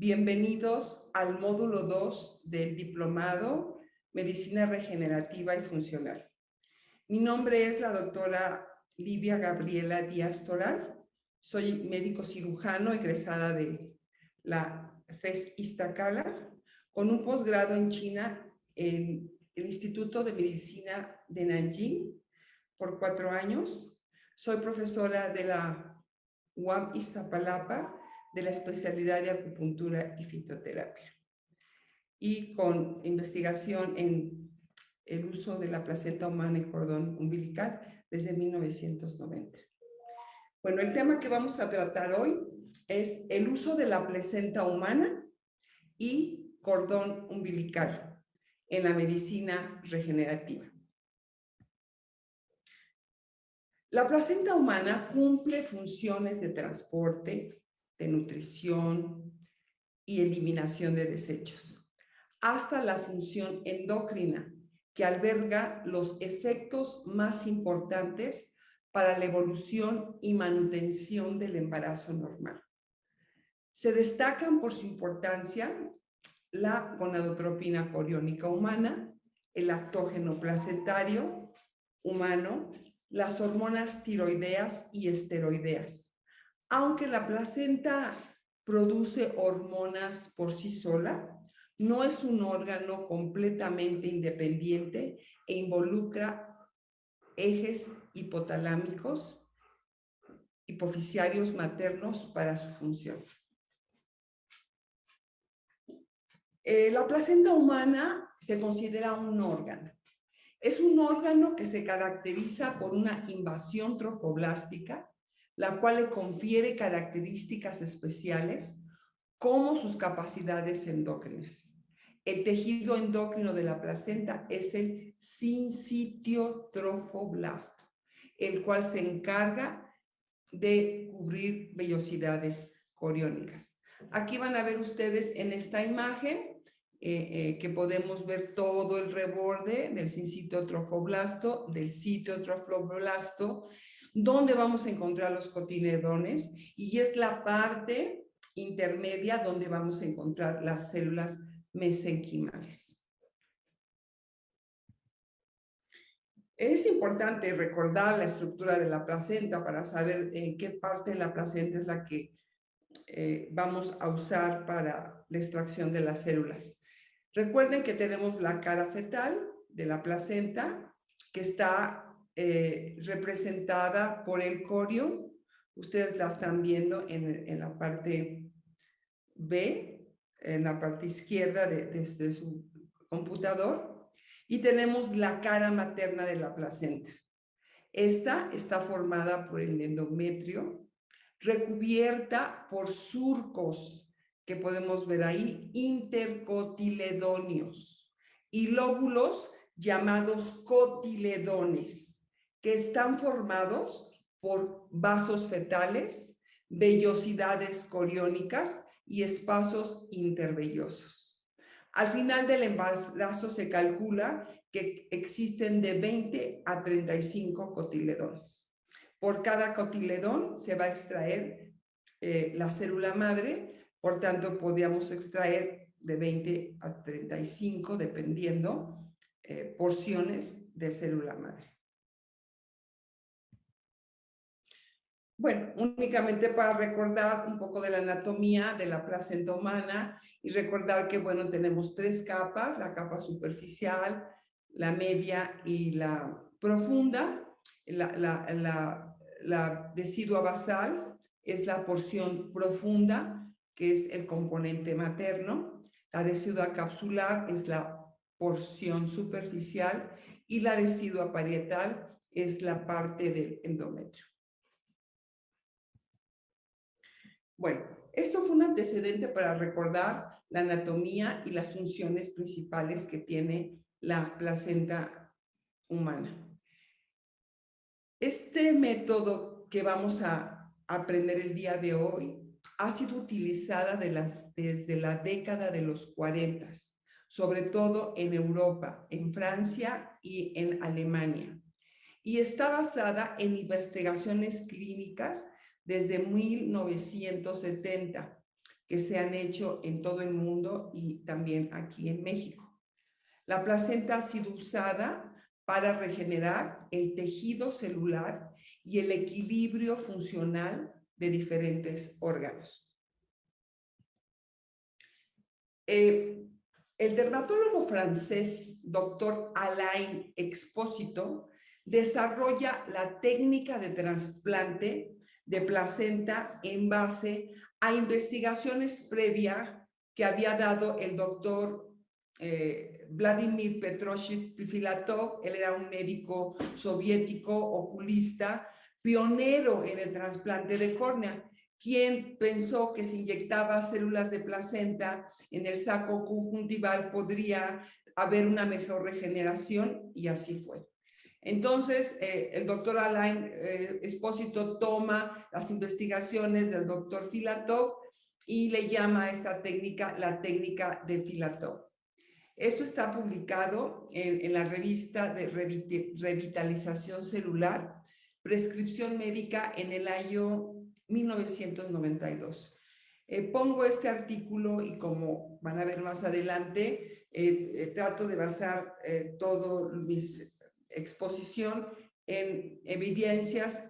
Bienvenidos al módulo 2 del Diplomado Medicina Regenerativa y Funcional. Mi nombre es la doctora Livia Gabriela Díaz Toral. Soy médico cirujano egresada de la FES Iztacala, con un posgrado en China en el Instituto de Medicina de Nanjing por 4 años. Soy profesora de la UAM Iztapalapa de la especialidad de acupuntura y fitoterapia, y con investigación en el uso de la placenta humana y cordón umbilical desde 1990. Bueno, el tema que vamos a tratar hoy es el uso de la placenta humana y cordón umbilical en la medicina regenerativa. La placenta humana cumple funciones de transporte, de nutrición y eliminación de desechos, hasta la función endocrina, que alberga los efectos más importantes para la evolución y manutención del embarazo normal. Se destacan por su importancia la gonadotropina coriónica humana, el lactógeno placentario humano, las hormonas tiroideas y esteroideas. Aunque la placenta produce hormonas por sí sola, no es un órgano completamente independiente e involucra ejes hipotalámicos, hipofisiarios maternos para su función. La placenta humana se considera un órgano. Es un órgano que se caracteriza por una invasión trofoblástica, la cual le confiere características especiales como sus capacidades endócrinas. El tejido endocrino de la placenta es el sincitio trofoblasto, el cual se encarga de cubrir vellosidades coriónicas. Aquí van a ver ustedes en esta imagen que podemos ver todo el reborde del sincitio trofoblasto, del sitio trofoblasto, donde vamos a encontrar los cotiledones, y es la parte intermedia donde vamos a encontrar las células mesenquimales. Es importante recordar la estructura de la placenta para saber en qué parte de la placenta es la que vamos a usar para la extracción de las células. Recuerden que tenemos la cara fetal de la placenta, que está representada por el corión. Ustedes la están viendo en la parte B, en la parte izquierda desde su computador. Y tenemos la cara materna de la placenta. Esta está formada por el endometrio, recubierta por surcos que podemos ver ahí, intercotiledóneos, y lóbulos llamados cotiledones, que están formados por vasos fetales, vellosidades coriónicas y espacios intervellosos. Al final del embarazo se calcula que existen de 20 a 35 cotiledones. Por cada cotiledón se va a extraer la célula madre, por tanto podríamos extraer de 20 a 35, dependiendo, porciones de célula madre. Bueno, únicamente para recordar un poco de la anatomía de la placenta humana y recordar que, bueno, tenemos 3 capas, la capa superficial, la media y la profunda. La decidua basal es la porción profunda, que es el componente materno. La decidua capsular es la porción superficial y la decidua parietal es la parte del endometrio. Bueno, esto fue un antecedente para recordar la anatomía y las funciones principales que tiene la placenta humana. Este método que vamos a aprender el día de hoy ha sido utilizada desde la década de los 40, sobre todo en Europa, en Francia y en Alemania, y está basada en investigaciones clínicas desde 1970, que se han hecho en todo el mundo y también aquí en México. La placenta ha sido usada para regenerar el tejido celular y el equilibrio funcional de diferentes órganos. El dermatólogo francés, doctor Alain Expósito, desarrolla la técnica de trasplante de placenta en base a investigaciones previas que había dado el doctor Vladimir Petrovich Filatov. Él era un médico soviético, oculista, pionero en el trasplante de córnea, quien pensó que si inyectaba células de placenta en el saco conjuntival podría haber una mejor regeneración, y así fue. Entonces, el doctor Alain Expósito toma las investigaciones del doctor Filatov y le llama a esta técnica la técnica de Filatov. Esto está publicado en la revista de Revitalización Celular, Prescripción Médica, en el año 1992. Pongo este artículo y, como van a ver más adelante, trato de basar toda mi exposición en evidencias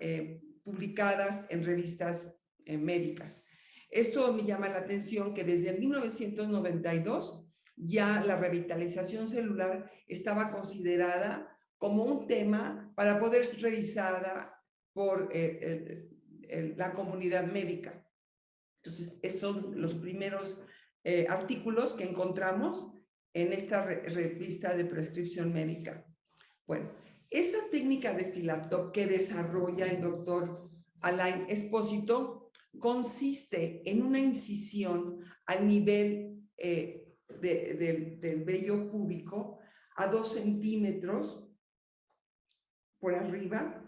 publicadas en revistas médicas. Esto me llama la atención, que desde 1992 ya la revitalización celular estaba considerada como un tema para poder ser revisada por la comunidad médica. Entonces, esos son los primeros artículos que encontramos en esta revista de prescripción médica. Bueno, esta técnica de Filatov que desarrolla el doctor Alain Expósito consiste en una incisión al nivel del vello púbico a 2 centímetros por arriba,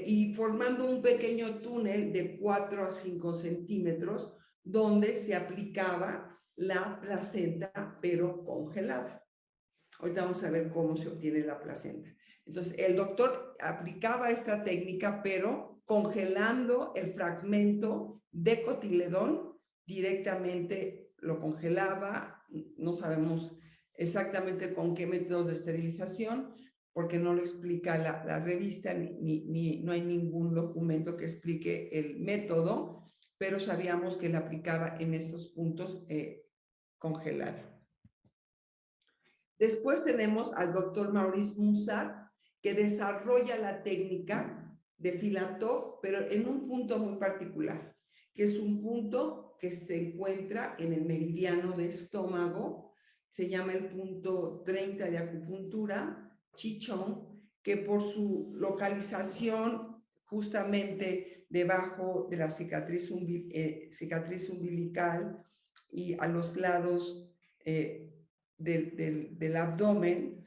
y formando un pequeño túnel de 4 a 5 centímetros donde se aplicaba la placenta, pero congelada. Ahorita vamos a ver cómo se obtiene la placenta. Entonces, el doctor aplicaba esta técnica, pero congelando el fragmento de cotiledón directamente. Lo congelaba, no sabemos exactamente con qué métodos de esterilización, porque no lo explica la revista, no hay ningún documento que explique el método, pero sabíamos que la aplicaba en esos puntos congelado. Después tenemos al doctor Maurice Musat, que desarrolla la técnica de Filatov, pero en un punto muy particular, que es un punto que se encuentra en el meridiano de estómago. Se llama el punto 30 de acupuntura, Chichón, que por su localización justamente debajo de la cicatriz umbilical y a los lados del abdomen,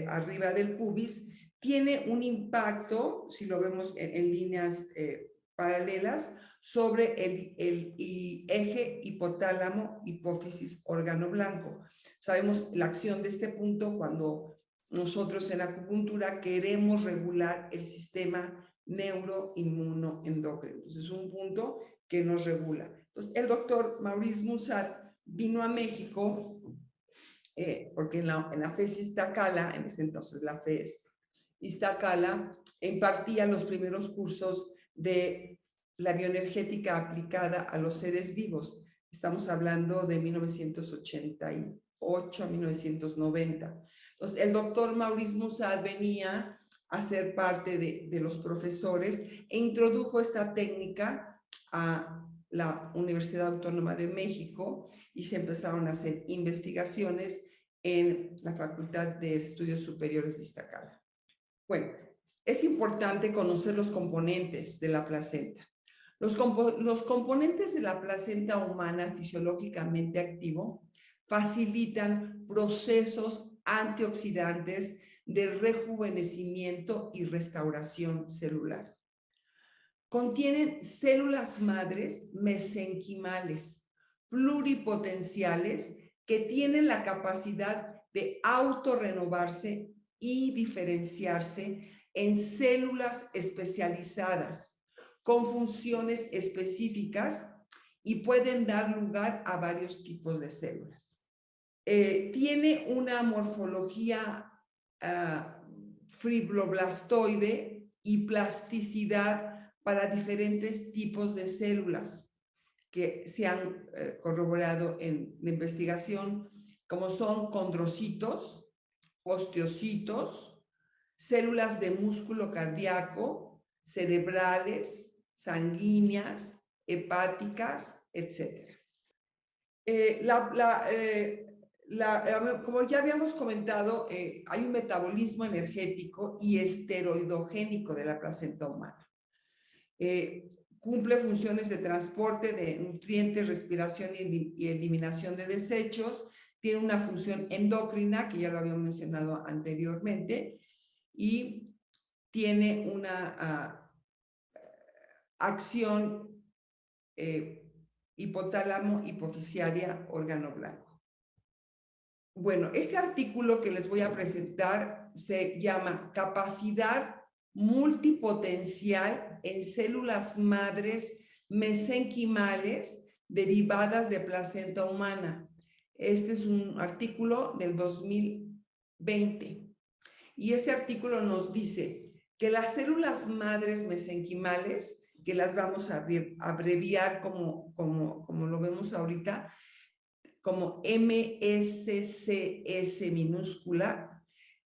arriba del pubis, tiene un impacto, si lo vemos en líneas paralelas, sobre el eje hipotálamo, hipófisis, órgano blanco. Sabemos la acción de este punto cuando nosotros en la acupuntura queremos regular el sistema neuroinmunoendocrino. Entonces, es un punto que nos regula. Entonces, el doctor Maurice Musat vino a México porque en la FES Iztacala, en ese entonces la FES Iztacala, impartía los primeros cursos de la bioenergética aplicada a los seres vivos. Estamos hablando de 1988 a 1990. Entonces, el doctor Maurice Musat venía a ser parte de los profesores e introdujo esta técnica a la Universidad Autónoma de México, y se empezaron a hacer investigaciones en la Facultad de Estudios Superiores de Iztacala. Bueno, es importante conocer los componentes de la placenta. Los componentes de la placenta humana fisiológicamente activo facilitan procesos antioxidantes de rejuvenecimiento y restauración celular. Contienen células madres mesenquimales, pluripotenciales, que tienen la capacidad de autorrenovarse y diferenciarse en células especializadas con funciones específicas y pueden dar lugar a varios tipos de células. Tiene una morfología fibroblastoide y plasticidad para diferentes tipos de células que se han corroborado en la investigación, como son condrocitos, osteocitos, células de músculo cardíaco, cerebrales, sanguíneas, hepáticas, etc. Como ya habíamos comentado, hay un metabolismo energético y esteroidogénico de la placenta humana. Cumple funciones de transporte de nutrientes, respiración y eliminación de desechos. Tiene una función endocrina, que ya lo habíamos mencionado anteriormente, y tiene una acción hipotálamo hipoficiaria órgano blanco. Bueno, este artículo que les voy a presentar se llama Capacidad multipotencial en células madres mesenquimales derivadas de placenta humana. Este es un artículo del 2020. Y ese artículo nos dice que las células madres mesenquimales, que las vamos a abreviar como lo vemos ahorita, como MSCS minúscula,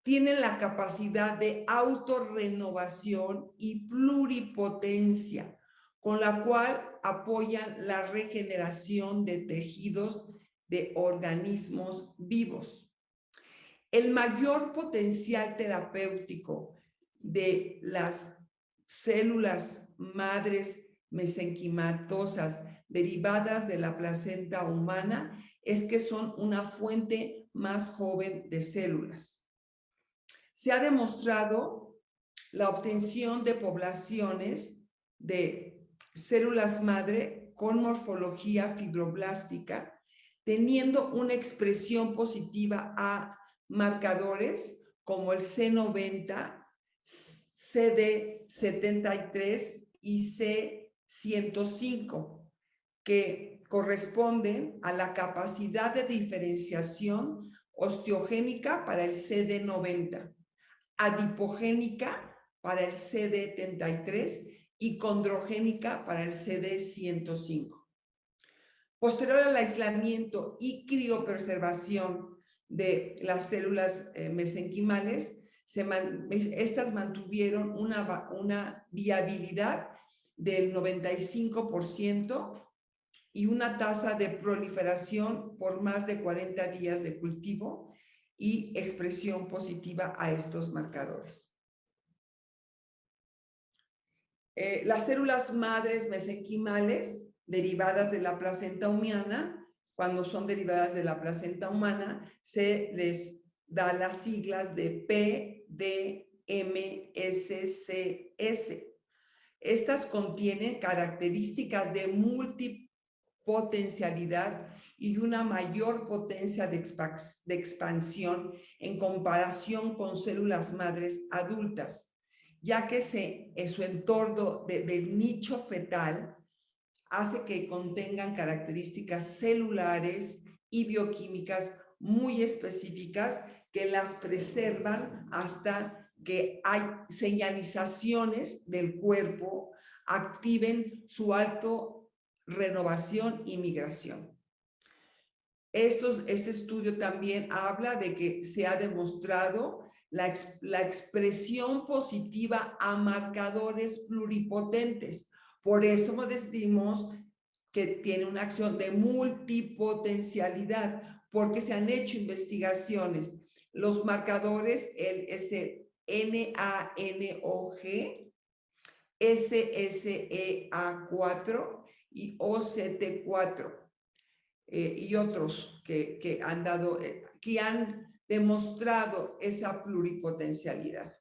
tienen la capacidad de autorrenovación y pluripotencia, con la cual apoyan la regeneración de tejidos de organismos vivos. El mayor potencial terapéutico de las células madres mesenquimatosas derivadas de la placenta humana es que son una fuente más joven de células. Se ha demostrado la obtención de poblaciones de células madre con morfología fibroblástica, teniendo una expresión positiva a marcadores como el C90, CD73 y C105, que corresponden a la capacidad de diferenciación osteogénica para el CD90, adipogénica para el CD73 y condrogénica para el CD105. Posterior al aislamiento y criopreservación de las células mesenquimales, estas mantuvieron una viabilidad del 95% y una tasa de proliferación por más de 40 días de cultivo y expresión positiva a estos marcadores. Las células madres mesenquimales derivadas de la placenta humana, cuando son derivadas de la placenta humana, se les da las siglas de PDMSCS. Estas contienen características de multipotencialidad y una mayor potencia de expansión en comparación con células madres adultas, ya que su entorno del nicho fetal hace que contengan características celulares y bioquímicas muy específicas que las preservan hasta que hay señalizaciones del cuerpo activen su autorrenovación y migración. Este estudio también habla de que se ha demostrado la expresión positiva a marcadores pluripotentes. Por eso decimos que tiene una acción de multipotencialidad, porque se han hecho investigaciones. Los marcadores, el NANOG, SSEA4 y OCT4, y otros que han demostrado esa pluripotencialidad.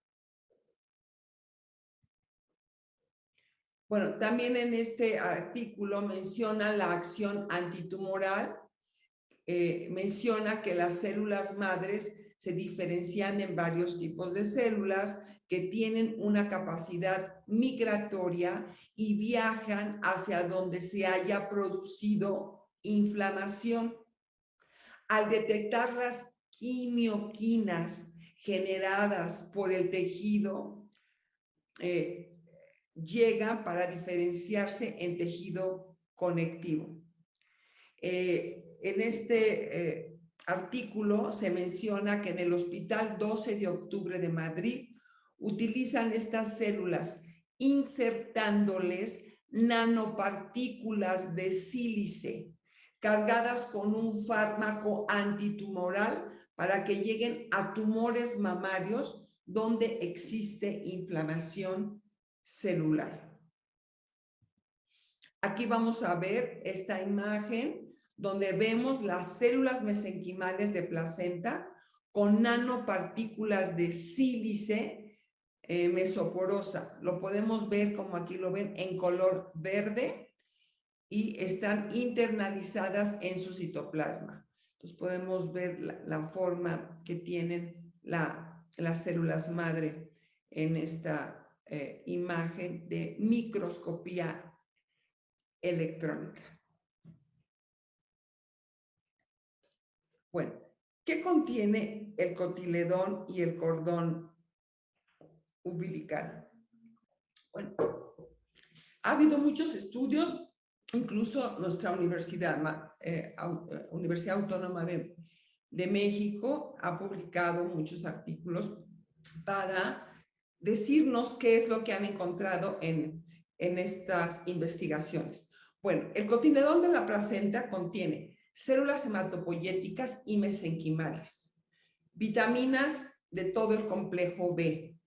Bueno, también en este artículo menciona la acción antitumoral, menciona que las células madres se diferencian en varios tipos de células que tienen una capacidad migratoria y viajan hacia donde se haya producido inflamación. Al detectar las quimioquinas generadas por el tejido, llegan para diferenciarse en tejido conectivo. En este artículo se menciona que en el Hospital 12 de Octubre de Madrid utilizan estas células insertándoles nanopartículas de sílice cargadas con un fármaco antitumoral para que lleguen a tumores mamarios donde existe inflamación celular. Aquí vamos a ver esta imagen donde vemos las células mesenquimales de placenta con nanopartículas de sílice mesoporosa. Lo podemos ver como aquí lo ven en color verde y están internalizadas en su citoplasma. Entonces podemos ver la forma que tienen las células madre en esta imagen de microscopía electrónica. Bueno, ¿qué contiene el cotiledón y el cordón umbilical? Bueno, ha habido muchos estudios, incluso nuestra universidad, Universidad Autónoma de México, ha publicado muchos artículos para decirnos qué es lo que han encontrado en estas investigaciones. Bueno, el cotiledón de la placenta contiene células hematopoyéticas y mesenquimales, vitaminas de todo el complejo B,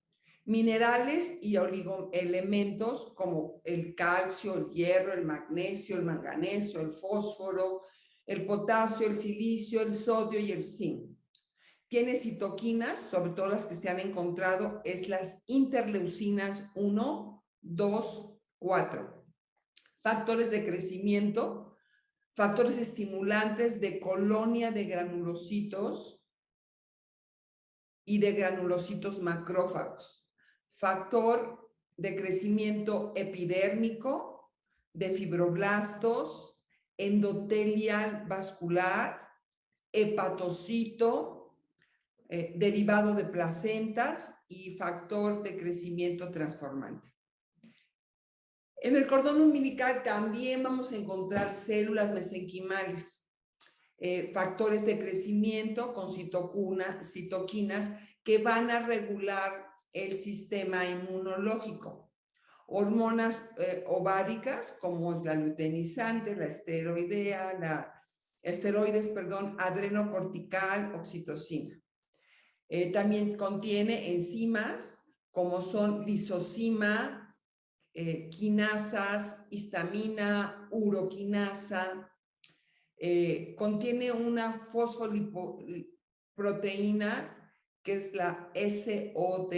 minerales y oligoelementos como el calcio, el hierro, el magnesio, el manganeso, el fósforo, el potasio, el silicio, el sodio y el zinc. Tiene citoquinas, sobre todo las que se han encontrado, es las interleucinas 1, 2, 4. Factores de crecimiento, factores estimulantes de colonia de granulocitos y de granulocitos macrófagos. Factor de crecimiento epidérmico, de fibroblastos, endotelial vascular, hepatocito, derivado de placentas y factor de crecimiento transformante. En el cordón umbilical también vamos a encontrar células mesenquimales, factores de crecimiento con citoquinas que van a regular el sistema inmunológico. Hormonas ováricas como es la luteinizante, la adrenocortical, oxitocina. También contiene enzimas como son lisozima, quinasas, histamina, uroquinasa. Contiene una fosfolipoproteína que es la SOD,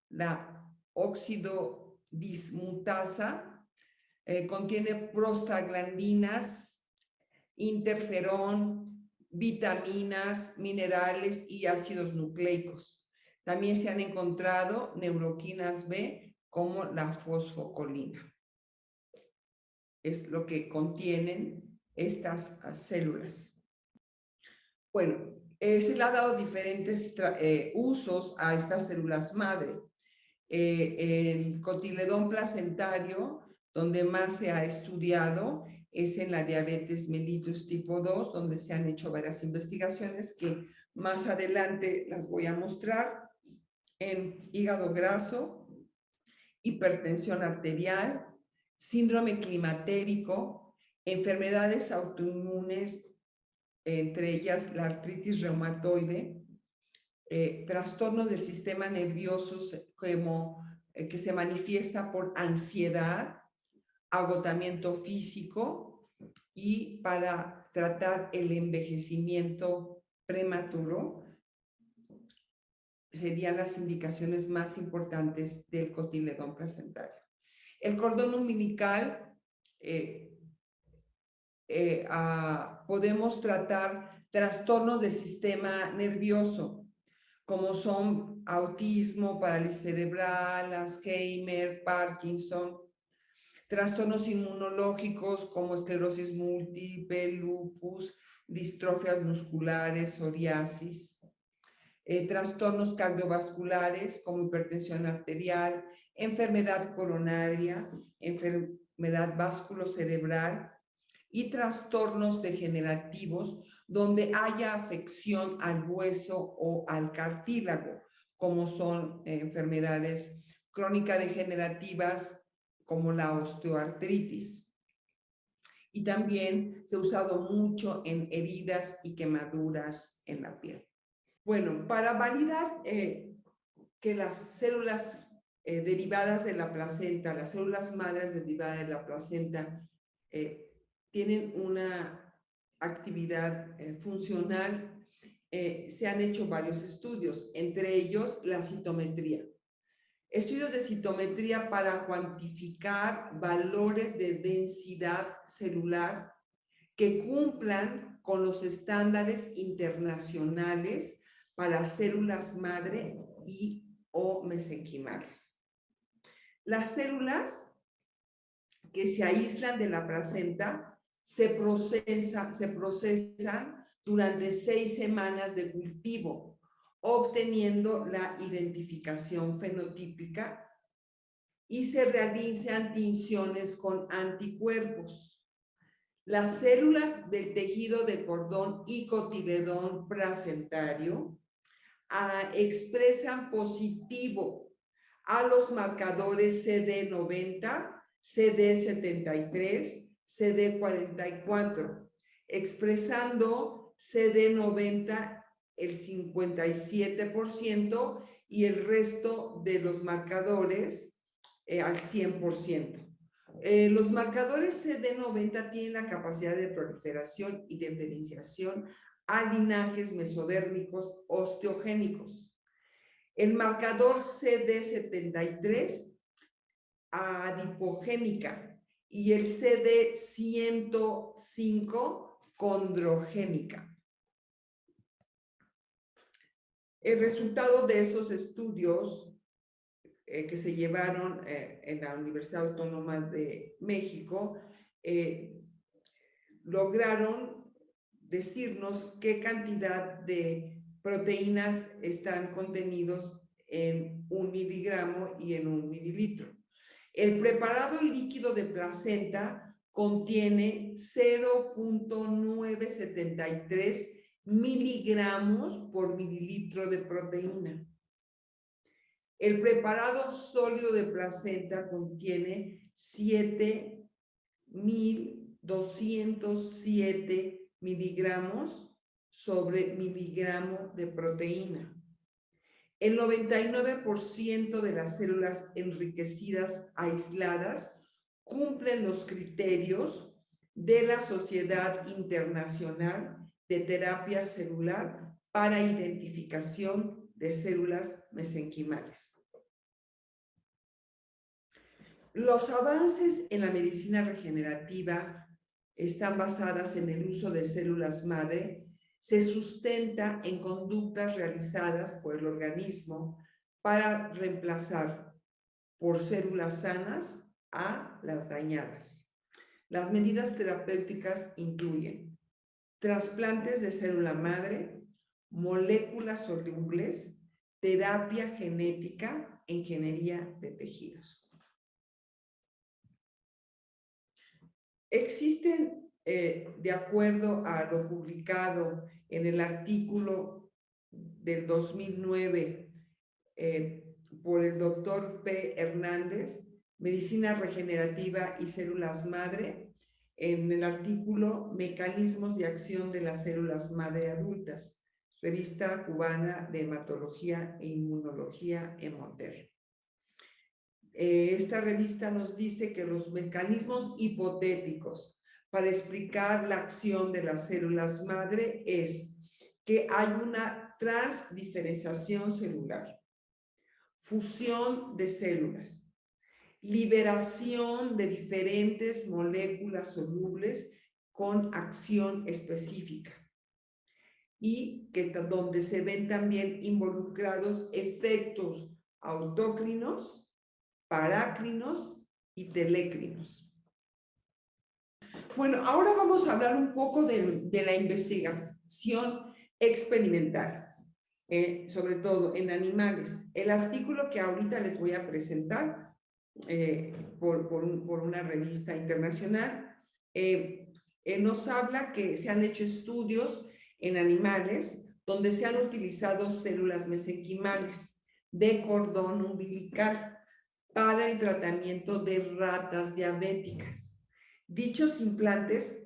la óxido dismutasa. Contiene prostaglandinas, interferón, vitaminas, minerales y ácidos nucleicos. También se han encontrado neuroquinas B como la fosfocolina. Es lo que contienen estas células. Bueno, se le ha dado diferentes usos a estas células madre. El cotiledón placentario, donde más se ha estudiado, es en la diabetes mellitus tipo 2, donde se han hecho varias investigaciones que más adelante las voy a mostrar, en hígado graso, hipertensión arterial, síndrome climatérico, enfermedades autoinmunes, entre ellas la artritis reumatoide, trastornos del sistema nervioso como, que se manifiesta por ansiedad, agotamiento físico y para tratar el envejecimiento prematuro serían las indicaciones más importantes del cotiledón placentario. El cordón umbilical podemos tratar trastornos del sistema nervioso como son autismo, parálisis cerebral, Alzheimer, Parkinson, trastornos inmunológicos como esclerosis múltiple, lupus, distrofias musculares, psoriasis, trastornos cardiovasculares como hipertensión arterial, enfermedad coronaria, enfermedad vasculocerebral y trastornos degenerativos donde haya afección al hueso o al cartílago, como son enfermedades crónicas degenerativas como la osteoartritis. Y también se ha usado mucho en heridas y quemaduras en la piel. Bueno, para validar que las células derivadas de la placenta, las células madres derivadas de la placenta, tienen una actividad funcional, se han hecho varios estudios, entre ellos la citometría. Estudios de citometría para cuantificar valores de densidad celular que cumplan con los estándares internacionales para células madre y o mesenquimales. Las células que se aíslan de la placenta se procesan durante 6 semanas de cultivo, obteniendo la identificación fenotípica y se realizan tinciones con anticuerpos. Las células del tejido de cordón y cotiledón placentario expresan positivo a los marcadores CD90, CD73, CD44, expresando CD90 el 57% y el resto de los marcadores al 100%. Los marcadores CD90 tienen la capacidad de proliferación y diferenciación a linajes mesodérmicos osteogénicos. El marcador CD73 a adipogénica y el CD105 condrogénica. El resultado de esos estudios que se llevaron en la Universidad Autónoma de México lograron decirnos qué cantidad de proteínas están contenidos en 1 miligramo y en 1 mililitro. El preparado líquido de placenta contiene 0.973 miligramos por mililitro de proteína. El preparado sólido de placenta contiene 7.207 miligramos sobre miligramo de proteína. El 99% de las células enriquecidas aisladas cumplen los criterios de la Sociedad Internacional de Terapia Celular para identificación de células mesenquimales. Los avances en la medicina regenerativa están basadas en el uso de células madre, se sustenta en conductas realizadas por el organismo para reemplazar por células sanas a las dañadas. Las medidas terapéuticas incluyen trasplantes de célula madre, moléculas solubles, terapia genética, ingeniería de tejidos. Existen, de acuerdo a lo publicado en el artículo del 2009 por el doctor P. Hernández, Medicina Regenerativa y Células Madre, en el artículo Mecanismos de Acción de las Células Madre Adultas, Revista Cubana de Hematología e Inmunología, Hemoter. Esta revista nos dice que los mecanismos hipotéticos para explicar la acción de las células madre es que hay una transdiferenciación celular, fusión de células, liberación de diferentes moléculas solubles con acción específica, y donde se ven también involucrados efectos autócrinos, parácrinos y telécrinos. Bueno, ahora vamos a hablar un poco de la investigación experimental, sobre todo en animales. El artículo que ahorita les voy a presentar por una revista internacional nos habla que se han hecho estudios en animales donde se han utilizado células mesenquimales de cordón umbilical para el tratamiento de ratas diabéticas. Dichos implantes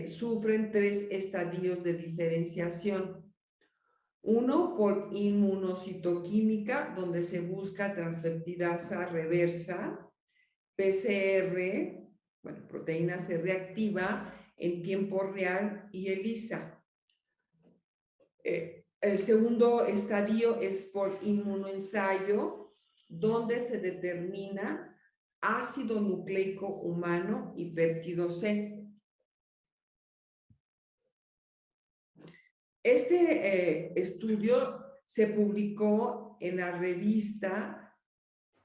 sufren 3 estadios de diferenciación. Uno, por inmunocitoquímica, donde se busca transpeptidasa reversa, PCR, bueno, proteína C reactiva en tiempo real y ELISA. El segundo estadio es por inmunoensayo, donde se determina ácido nucleico humano y péptido C. Este estudio se publicó en la revista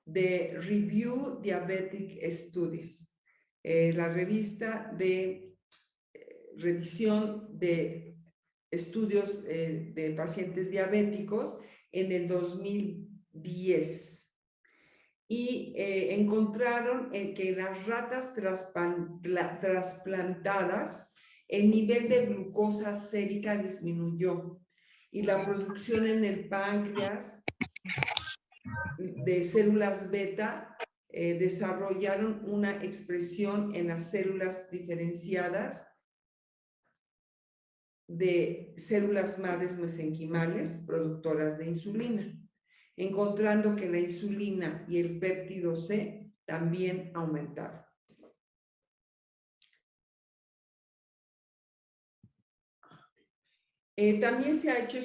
de Review Diabetic Studies, la revista de revisión de estudios de pacientes diabéticos en el 2010. Y encontraron que las ratas trasplantadas, el nivel de glucosa sérica disminuyó y la producción en el páncreas de células beta desarrollaron una expresión en las células diferenciadas de células madres mesenquimales productoras de insulina, encontrando que la insulina y el péptido C también aumentaron. También se ha hecho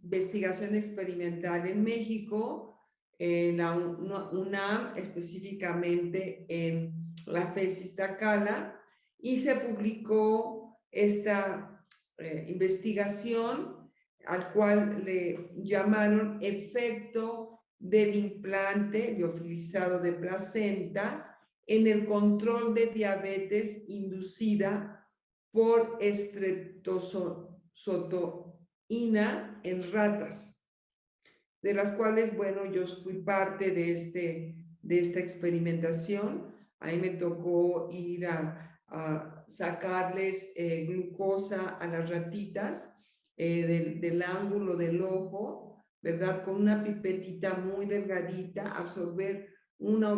investigación experimental en México, en la UNAM, específicamente en la FES Iztacala, y se publicó esta investigación, al cual le llamaron efecto del implante liofilizado de placenta en el control de diabetes inducida por estreptozotoína en ratas, de las cuales, bueno, yo fui parte de esta experimentación. Ahí me tocó ir a sacarles glucosa a las ratitas del ángulo del ojo, ¿verdad? Con una pipetita muy delgadita, absorber una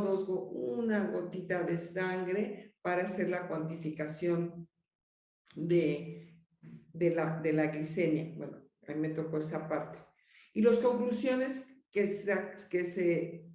gotita de sangre para hacer la cuantificación de la glicemia. Bueno, a mí me tocó esa parte. Y las conclusiones que se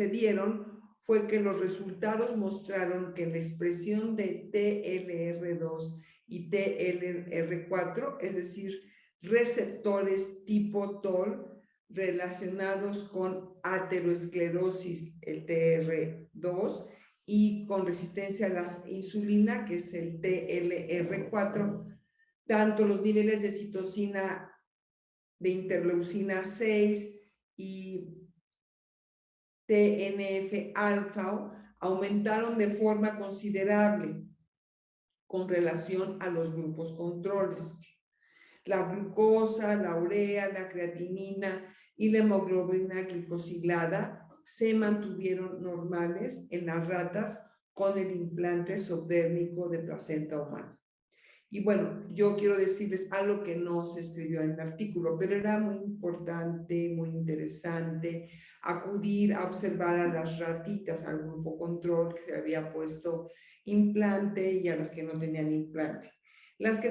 dieron fue que los resultados mostraron que la expresión de TLR2 y TLR4, es decir, receptores tipo TOL relacionados con ateroesclerosis, el TR2, y con resistencia a la insulina, que es el TLR4, tanto los niveles de citosina, de interleucina 6 y TNF-alfa aumentaron de forma considerable con relación a los grupos controles. La glucosa, la urea, la creatinina y la hemoglobina glicosilada se mantuvieron normales en las ratas con el implante subdérmico de placenta humana. Y bueno, yo quiero decirles algo que no se escribió en el artículo, pero era muy importante, muy interesante, acudir a observar a las ratitas, al grupo control que se había puesto implante y a las que no tenían implante. Las que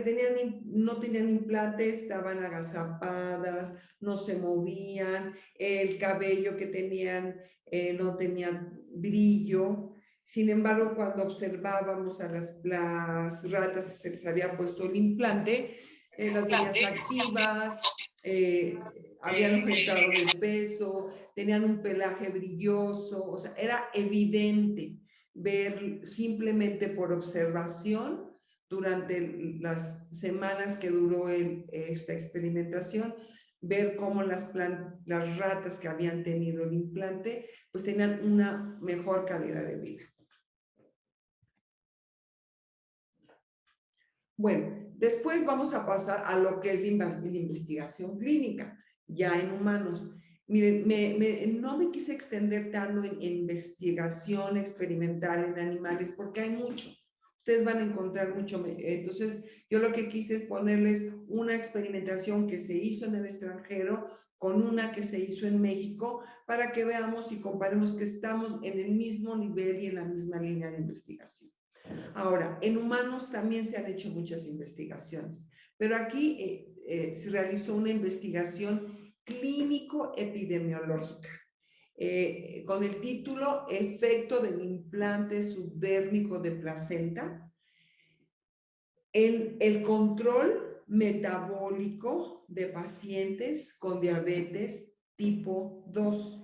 no tenían implante estaban agazapadas, no se movían, el cabello que tenían no tenía brillo. Sin embargo, cuando observábamos a las ratas que se les había puesto el implante, las veías activas, habían aumentado de peso, tenían un pelaje brilloso, o sea, era evidente ver simplemente por observación durante las semanas que duró esta experimentación, ver cómo las ratas que habían tenido el implante, pues tenían una mejor calidad de vida. Bueno, después vamos a pasar a lo que es la investigación clínica, ya en humanos. Miren, no me quise extender tanto en investigación experimental en animales porque hay mucho. Ustedes van a encontrar mucho. Entonces, yo lo que quise es ponerles una experimentación que se hizo en el extranjero con una que se hizo en México para que veamos y comparemos que estamos en el mismo nivel y en la misma línea de investigación. Ahora, en humanos también se han hecho muchas investigaciones, pero aquí se realizó una investigación clínico-epidemiológica con el título Efecto del implante subdérmico de placenta en el control metabólico de pacientes con diabetes tipo 2.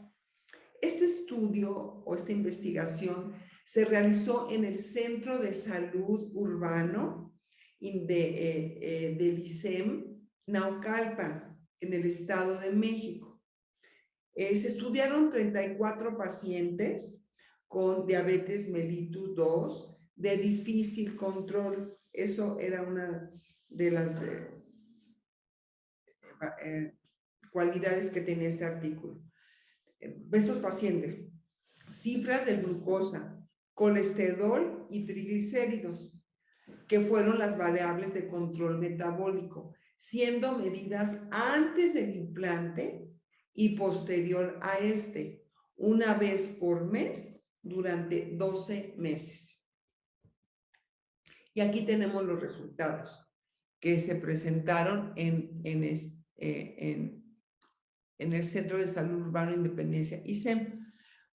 Este estudio o esta investigación se realizó en el Centro de Salud Urbano del ISEM, Naucalpan, en el Estado de México. Se estudiaron 34 pacientes con diabetes mellitus 2 de difícil control. Eso era una de las cualidades que tenía este artículo. Estos pacientes, cifras de glucosa, colesterol y triglicéridos, que fueron las variables de control metabólico, siendo medidas antes del implante y posterior a este, una vez por mes durante 12 meses. Y aquí tenemos los resultados que se presentaron en el Centro de Salud Urbano Independencia, ISEM.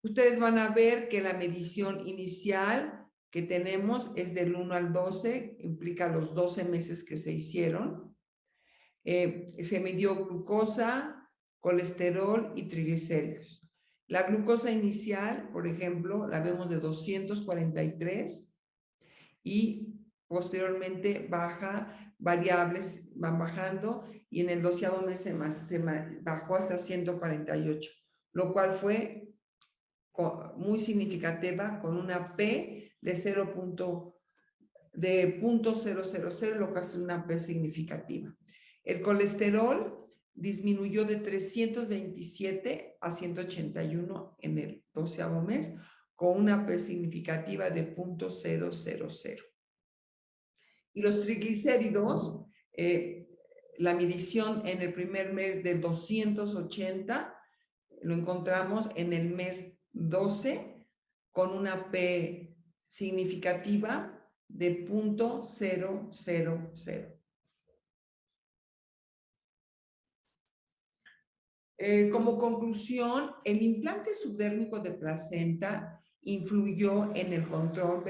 Ustedes van a ver que la medición inicial que tenemos es del 1 al 12, implica los 12 meses que se hicieron. Se midió glucosa, colesterol y triglicéridos. La glucosa inicial, por ejemplo, la vemos de 243 y posteriormente variables van bajando y en el 12º mes se bajó hasta 148, lo cual fue muy significativa con una P de 0.000, lo que hace una P significativa. El colesterol disminuyó de 327 a 181 en el 12º mes, con una P significativa de 0.000. Y los triglicéridos, la medición en el primer mes de 280, lo encontramos en el mes 12 con una P significativa de 0.000. Como conclusión, el implante subdérmico de placenta influyó en el control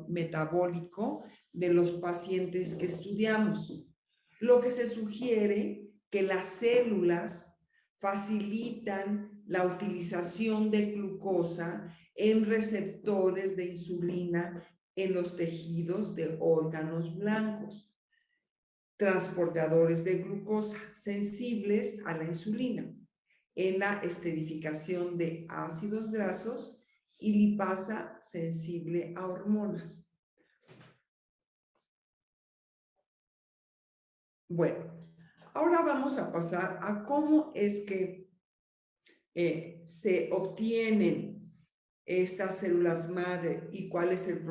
metabólico de los pacientes que estudiamos, lo que se sugiere que las células facilitan la utilización de glucosa en receptores de insulina en los tejidos de órganos blancos, transportadores de glucosa sensibles a la insulina, en la esterificación de ácidos grasos y lipasa sensible a hormonas. Bueno, ahora vamos a pasar a cómo es que se obtienen estas células madre y cuál es el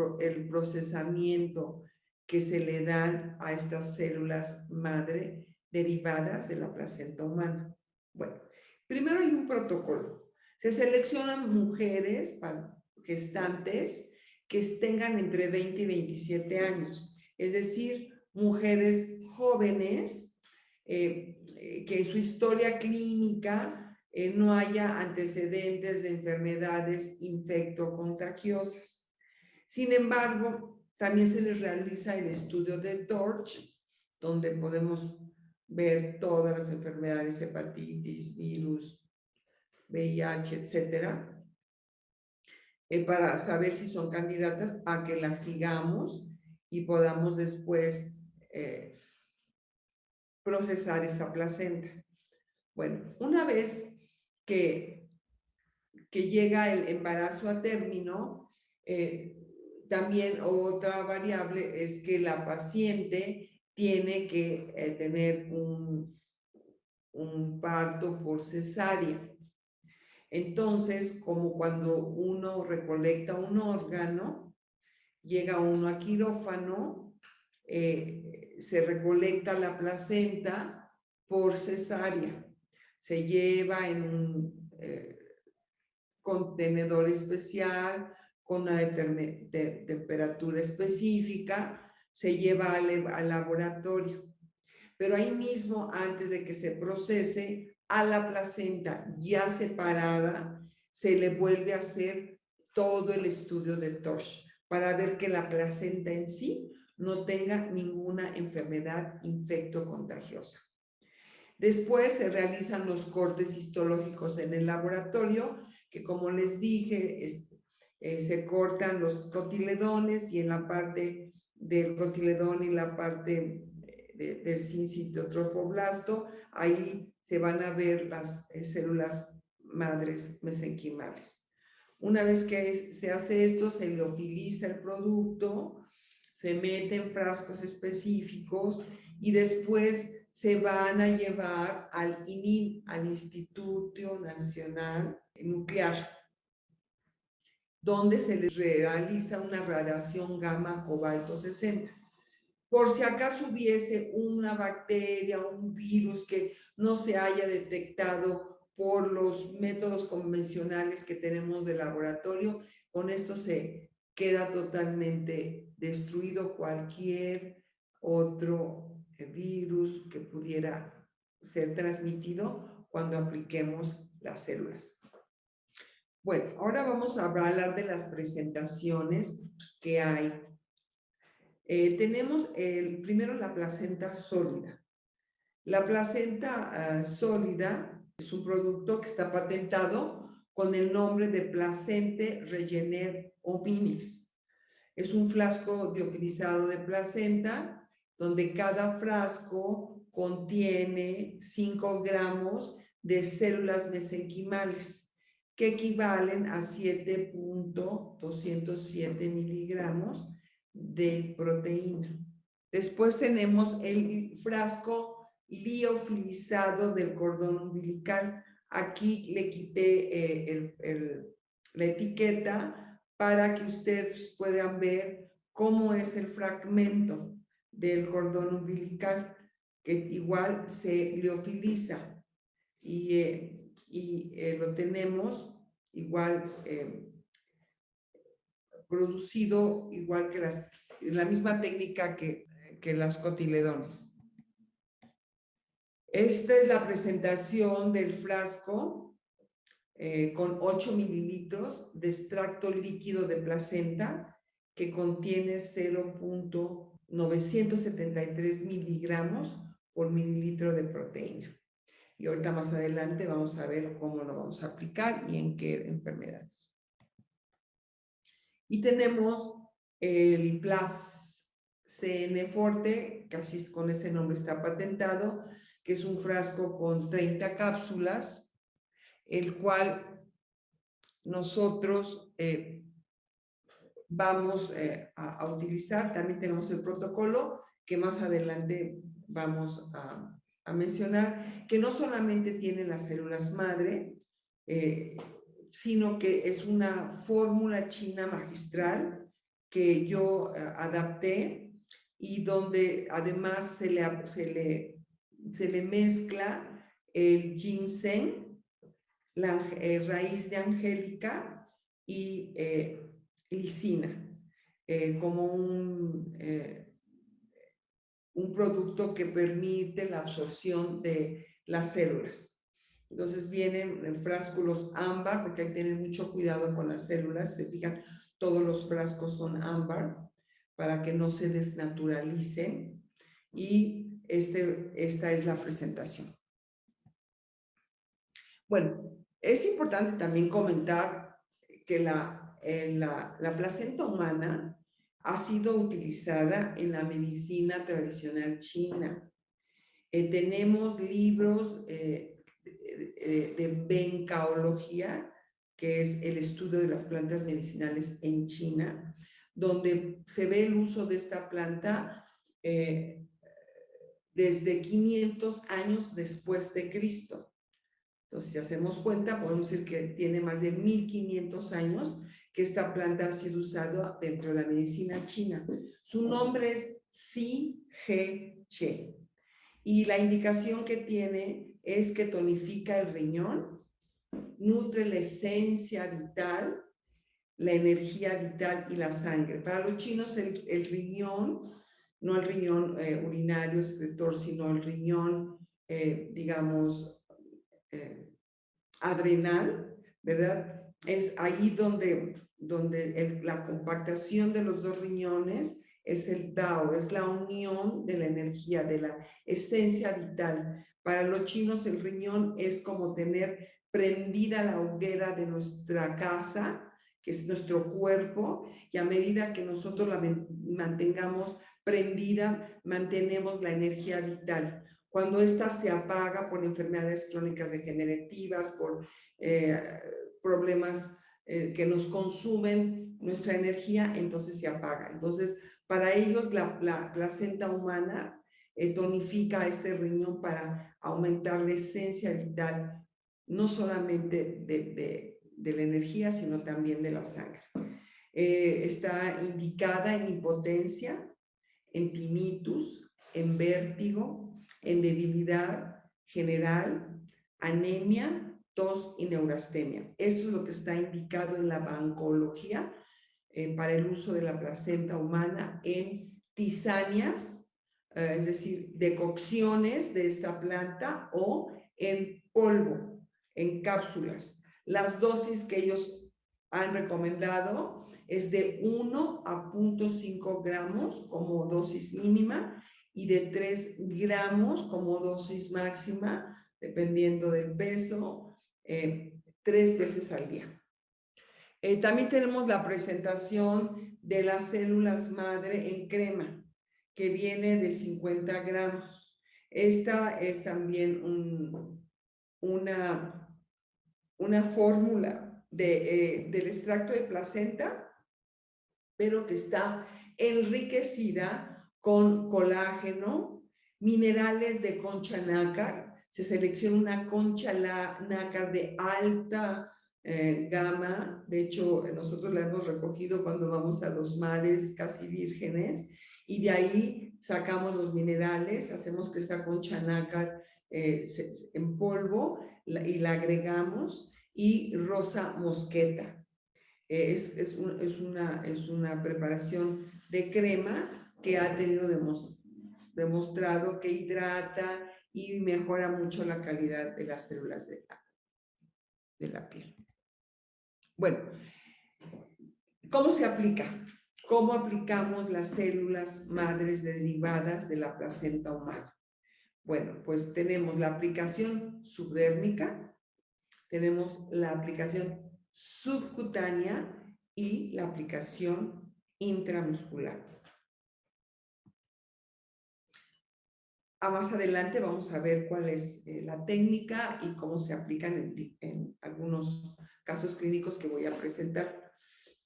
procesamiento que se le dan a estas células madre derivadas de la placenta humana. Bueno, primero hay un protocolo. Se seleccionan mujeres gestantes que tengan entre 20 y 27 años, es decir, mujeres jóvenes que en su historia clínica no haya antecedentes de enfermedades infectocontagiosas. Sin embargo, también se les realiza el estudio de TORCH, donde podemos ver todas las enfermedades, hepatitis, virus, VIH, etcétera, para saber si son candidatas a que las sigamos y podamos después procesar esa placenta. Bueno, una vez que llega el embarazo a término, también otra variable es que la paciente tiene que tener un parto por cesárea. Entonces, como cuando uno recolecta un órgano, llega uno a quirófano, se recolecta la placenta por cesárea, se lleva en un contenedor especial, con una temperatura específica, se lleva al laboratorio. Pero ahí mismo, antes de que se procese, a la placenta ya separada, se le vuelve a hacer todo el estudio de Torch para ver que la placenta en sí no tenga ninguna enfermedad infectocontagiosa. Después se realizan los cortes histológicos en el laboratorio, que como les dije, se cortan los cotiledones y en la parte del cotiledón y la parte del sincitotrofoblasto, ahí se van a ver las células madres mesenquimales. Una vez que se hace esto, se liofiliza el producto, se mete en frascos específicos y después se van a llevar al INI, al Instituto Nacional Nuclear, donde se les realiza una radiación gamma cobalto 60. Por si acaso hubiese una bacteria o un virus que no se haya detectado por los métodos convencionales que tenemos de laboratorio, con esto se queda totalmente destruido cualquier otro virus que pudiera ser transmitido cuando apliquemos las células. Bueno, ahora vamos a hablar de las presentaciones que hay. Tenemos primero la placenta sólida. La placenta sólida es un producto que está patentado con el nombre de Placente Regener Hominis. Es un frasco liofilizado de placenta donde cada frasco contiene 5 gramos de células mesenquimales que equivalen a 7.207 miligramos de proteína. Después tenemos el frasco liofilizado del cordón umbilical. Aquí le quité la etiqueta para que ustedes puedan ver cómo es el fragmento del cordón umbilical, que igual se liofiliza y lo tenemos igual producido igual que la misma técnica que las cotiledones. Esta es la presentación del frasco con 8 mililitros de extracto líquido de placenta que contiene 0.973 miligramos por mililitro de proteína. Y ahorita más adelante vamos a ver cómo lo vamos a aplicar y en qué enfermedades. Y tenemos el Plas-CN Forte, casi con ese nombre está patentado, que es un frasco con 30 cápsulas, el cual nosotros vamos a utilizar. También tenemos el protocolo que más adelante vamos a mencionar, que no solamente tiene las células madre, sino que es una fórmula china magistral que yo adapté y donde además se le mezcla el ginseng, la raíz de angélica y lisina, como un producto que permite la absorción de las células. Entonces vienen en frascos ámbar, porque hay que tener mucho cuidado con las células. Se fijan, todos los frascos son ámbar para que no se desnaturalicen. Y esta es la presentación. Bueno, es importante también comentar que la placenta humana ha sido utilizada en la medicina tradicional china. Tenemos libros de bencaología, que es el estudio de las plantas medicinales en China, donde se ve el uso de esta planta desde 500 años después de Cristo. Entonces, si hacemos cuenta, podemos decir que tiene más de 1500 años que esta planta ha sido usada dentro de la medicina china. Su nombre es Xi He Che. Y la indicación que tiene es que tonifica el riñón, nutre la esencia vital, la energía vital y la sangre. Para los chinos el riñón, no el riñón urinario excretor, sino el riñón, digamos, adrenal, ¿verdad? Es ahí donde la compactación de los dos riñones es el Tao, es la unión de la energía, de la esencia vital. Para los chinos el riñón es como tener prendida la hoguera de nuestra casa, que es nuestro cuerpo, y a medida que nosotros la mantengamos prendida, mantenemos la energía vital. Cuando ésta se apaga por enfermedades crónicas degenerativas, por problemas que nos consumen nuestra energía, entonces se apaga. Entonces, para ellos la placenta humana tonifica este riñón para aumentar la esencia vital, no solamente de la energía, sino también de la sangre. Está indicada en impotencia, en tinnitus, en vértigo, en debilidad general, anemia, tos y neurastemia. Esto es lo que está indicado en la bancología para el uso de la placenta humana en tisañas, es decir, decocciones de esta planta o en polvo, en cápsulas. Las dosis que ellos han recomendado es de 1 a 0.5 gramos como dosis mínima y de 3 gramos como dosis máxima, dependiendo del peso, 3 veces al día. También tenemos la presentación de las células madre en crema, que viene de 50 gramos. Esta es también una fórmula del extracto de placenta, pero que está enriquecida con colágeno, minerales de concha nácar. Se selecciona una concha nácar de alta gama. De hecho, nosotros la hemos recogido cuando vamos a los mares casi vírgenes, y de ahí sacamos los minerales, hacemos que esta concha nácar en polvo y la agregamos, y rosa mosqueta. Es una preparación de crema que ha tenido demostrado que hidrata y mejora mucho la calidad de las células de la piel. Bueno, ¿cómo se aplica? ¿Cómo aplicamos las células madres derivadas de la placenta humana? Bueno, pues tenemos la aplicación subdérmica, tenemos la aplicación subcutánea y la aplicación intramuscular. Más adelante vamos a ver cuál es la técnica y cómo se aplican en algunos casos clínicos que voy a presentar.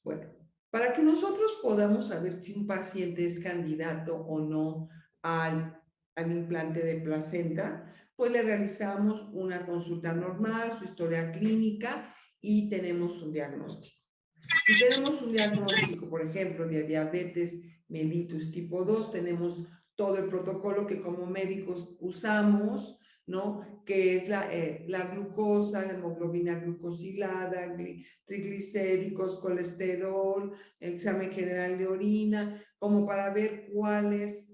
Bueno, para que nosotros podamos saber si un paciente es candidato o no al implante de placenta, pues le realizamos una consulta normal, su historia clínica, y tenemos un diagnóstico. Si tenemos un diagnóstico, por ejemplo, de diabetes mellitus tipo 2, tenemos todo el protocolo que como médicos usamos, ¿no? Que es la glucosa, la hemoglobina glucosilada, triglicéridos, colesterol, examen general de orina, como para ver cuál es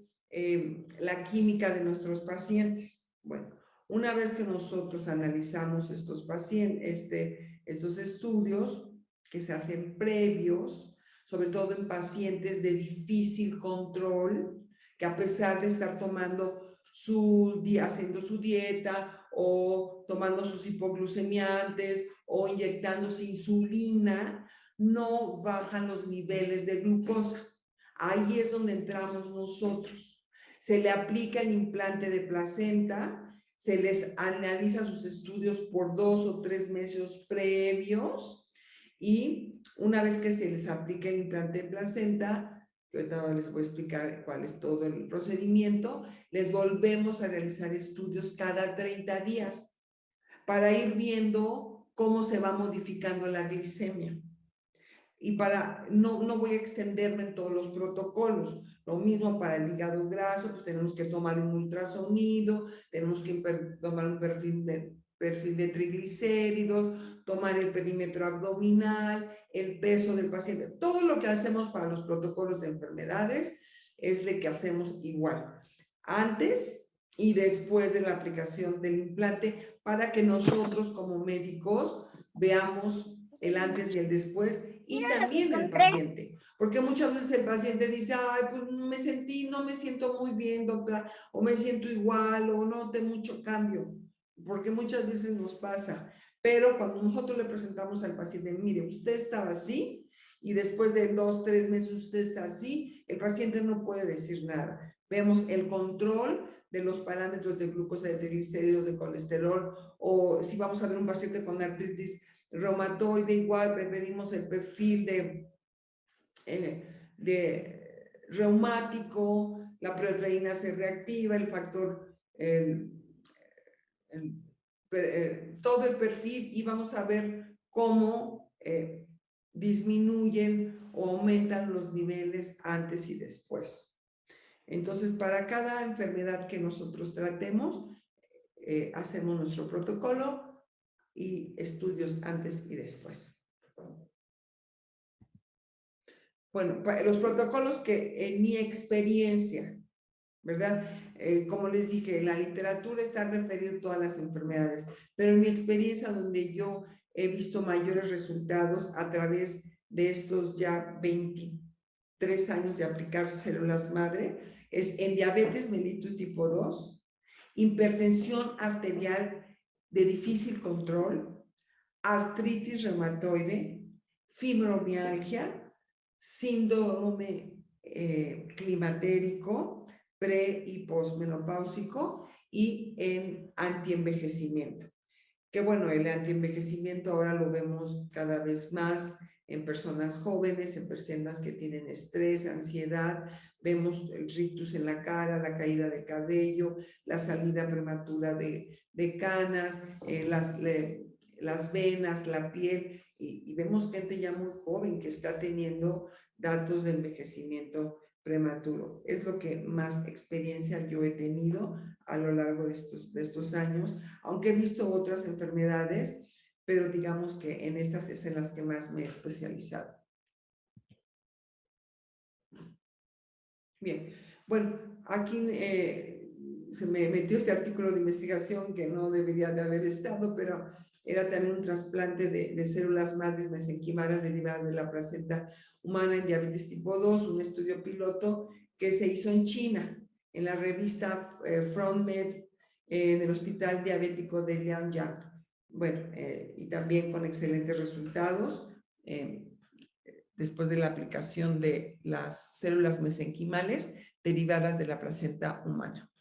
la química de nuestros pacientes. Bueno, una vez que nosotros analizamos estos pacientes, estos estudios que se hacen previos, sobre todo en pacientes de difícil control, que a pesar de estar tomando haciendo su dieta o tomando sus hipoglucemiantes o inyectándose insulina, no bajan los niveles de glucosa. Ahí es donde entramos nosotros. Se le aplica el implante de placenta, se les analiza sus estudios por 2 o 3 meses previos y una vez que se les aplica el implante de placenta, que ahorita les voy a explicar cuál es todo el procedimiento, les volvemos a realizar estudios cada 30 días para ir viendo cómo se va modificando la glicemia. Y no voy a extenderme en todos los protocolos. Lo mismo para el hígado graso, pues tenemos que tomar un ultrasonido, tenemos que tomar un perfil de triglicéridos, tomar el perímetro abdominal, el peso del paciente. Todo lo que hacemos para los protocolos de enfermedades es lo que hacemos igual. Antes y después de la aplicación del implante, para que nosotros como médicos veamos el antes y el después, y también el paciente, porque muchas veces el paciente dice, ay, pues no me siento muy bien, doctora, o me siento igual, o no noté mucho cambio, porque muchas veces nos pasa, pero cuando nosotros le presentamos al paciente, mire, usted estaba así, y después de 2, 3 meses usted está así, el paciente no puede decir nada. Vemos el control de los parámetros de glucosa, de triglicéridos, de colesterol, o si vamos a ver un paciente con artritis reumatoide, igual pedimos el perfil de reumático, la proteína C reactiva, el factor, todo el perfil, y vamos a ver cómo disminuyen o aumentan los niveles antes y después. Entonces, para cada enfermedad que nosotros tratemos, hacemos nuestro protocolo y estudios antes y después. Bueno, los protocolos que en mi experiencia, ¿verdad? Como les dije, en la literatura está referido a todas las enfermedades, pero en mi experiencia donde yo he visto mayores resultados a través de estos ya 23 años de aplicar células madre, es en diabetes mellitus tipo 2, hipertensión arterial de difícil control, artritis reumatoide, fibromialgia, síndrome climatérico, pre y posmenopáusico, y en antienvejecimiento. Que bueno, el antienvejecimiento ahora lo vemos cada vez más en personas jóvenes, en personas que tienen estrés, ansiedad, vemos el rictus en la cara, la caída de cabello, la salida prematura de canas, las venas, la piel, y vemos gente ya muy joven que está teniendo datos de envejecimiento prematuro. Es lo que más experiencia yo he tenido a lo largo de estos años, aunque he visto otras enfermedades, pero digamos que en estas es en las que más me he especializado. Bien, bueno, aquí se me metió este artículo de investigación que no debería de haber estado, pero era también un trasplante de células madres mesenquimaras derivadas de la placenta humana en diabetes tipo 2, un estudio piloto que se hizo en China, en la revista FrontMed, del Hospital Diabético de Lianyang. Bueno, y también con excelentes resultados. Después de la aplicación de las células mesenquimales derivadas de la placenta humana.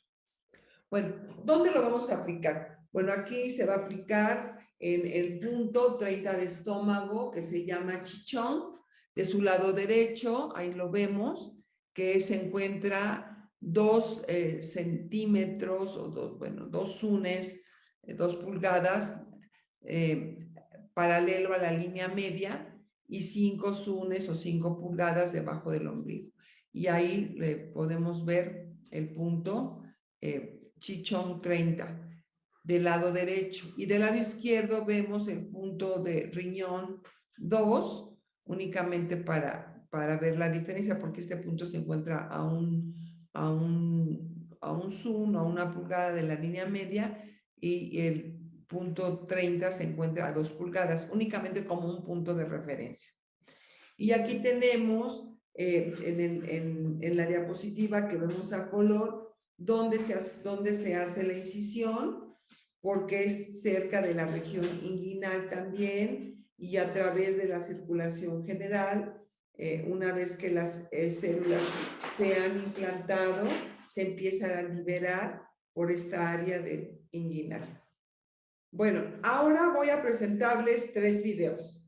Bueno, ¿dónde lo vamos a aplicar? Bueno, aquí se va a aplicar en el punto 30 de estómago, que se llama chichón, de su lado derecho, ahí lo vemos, que se encuentra 2 centímetros, o 2 unes, 2 pulgadas, paralelo a la línea media, y 5 zunes o 5 pulgadas debajo del ombligo. Y ahí podemos ver el punto chichón 30 del lado derecho. Y del lado izquierdo vemos el punto de riñón 2, únicamente para ver la diferencia, porque este punto se encuentra a un zoom, a una pulgada de la línea media, y el punto 30 se encuentra a 2 pulgadas, únicamente como un punto de referencia. Y aquí tenemos en la diapositiva que vemos a color, donde se hace la incisión, porque es cerca de la región inguinal también, y a través de la circulación general, Una vez que las células se han implantado, se empiezan a liberar por esta área inguinal. Bueno, ahora voy a presentarles 3 videos.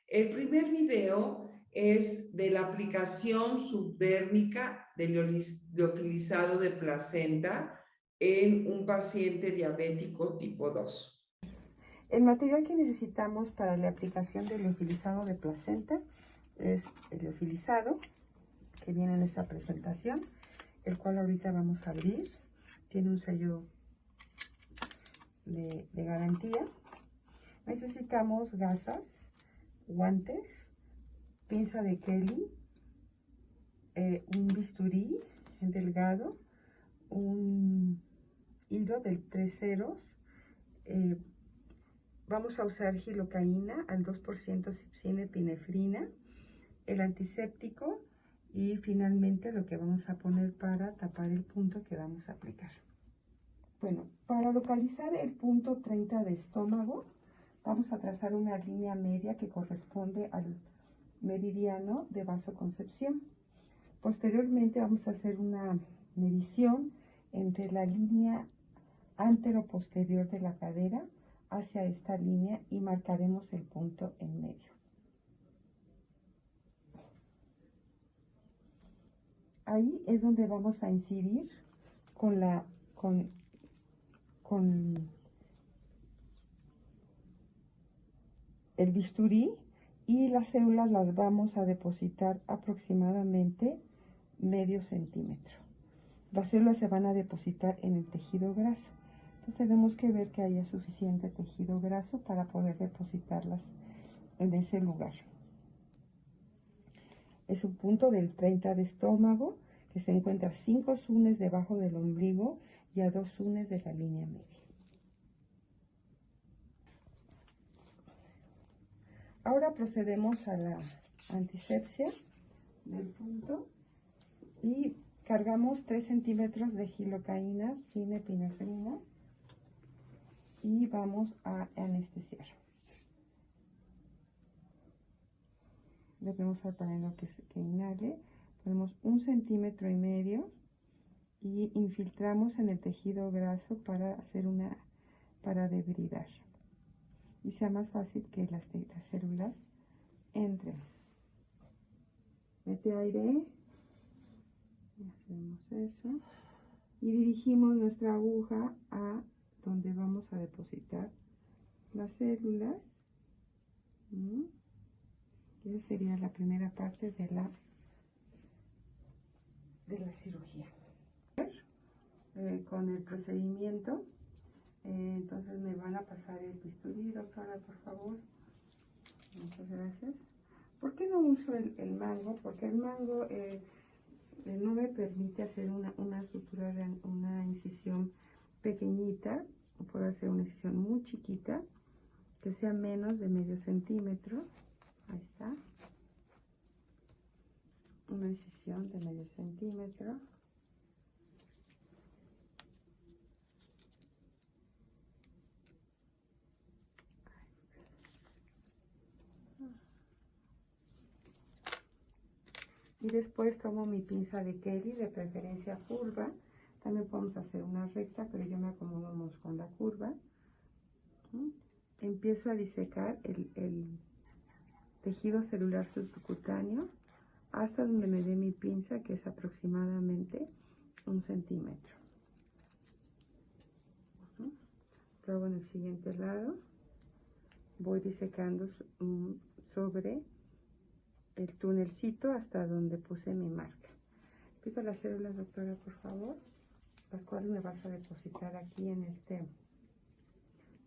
El primer video es de la aplicación subdérmica del liofilizado de placenta en un paciente diabético tipo 2. El material que necesitamos para la aplicación del liofilizado de placenta es el liofilizado que viene en esta presentación, el cual ahorita vamos a abrir. Tiene un sello de garantía. Necesitamos gasas, guantes, pinza de Kelly, un bisturí delgado, un hilo de 3 ceros. Vamos a usar gilocaína al 2% epinefrina, el antiséptico y finalmente lo que vamos a poner para tapar el punto que vamos a aplicar. Bueno, para localizar el punto 30 de estómago, vamos a trazar una línea media que corresponde al meridiano de vasoconcepción. Posteriormente vamos a hacer una medición entre la línea antero-posterior de la cadera hacia esta línea y marcaremos el punto en medio. Ahí es donde vamos a incidir con el bisturí y las células las vamos a depositar aproximadamente medio centímetro. Las células se van a depositar en el tejido graso. Entonces tenemos que ver que haya suficiente tejido graso para poder depositarlas en ese lugar. Es un punto del 30 de estómago que se encuentra a 5 sunes debajo del ombligo y a 2 sunes de la línea media. Ahora procedemos a la antisepsia del punto y cargamos 3 centímetros de gilocaína sin epinefrina y vamos a anestesiar. Le vamos a poner lo que inhale. Ponemos 1,5 centímetros y infiltramos en el tejido graso para debridar y sea más fácil que las células entren. Mete aire, hacemos eso y dirigimos nuestra aguja a donde vamos a depositar las células. Esa sería la primera parte de la cirugía. Con el procedimiento, entonces me van a pasar el bisturí, doctora, por favor. Muchas gracias. ¿Por qué no uso el mango? Porque el mango no me permite hacer una sutura, una incisión pequeñita. Puedo hacer una incisión muy chiquita, que sea menos de medio centímetro. Ahí está. Una incisión de medio centímetro. Y después tomo mi pinza de Kelly, de preferencia curva. También podemos hacer una recta, pero yo me acomodo más con la curva. Empiezo a disecar el tejido celular subcutáneo hasta donde me dé mi pinza, que es aproximadamente 1 centímetro. Luego en el siguiente lado voy disecando sobre el túnelcito hasta donde puse mi marca. Pido las células, doctora, por favor, las cuales me vas a depositar aquí en este.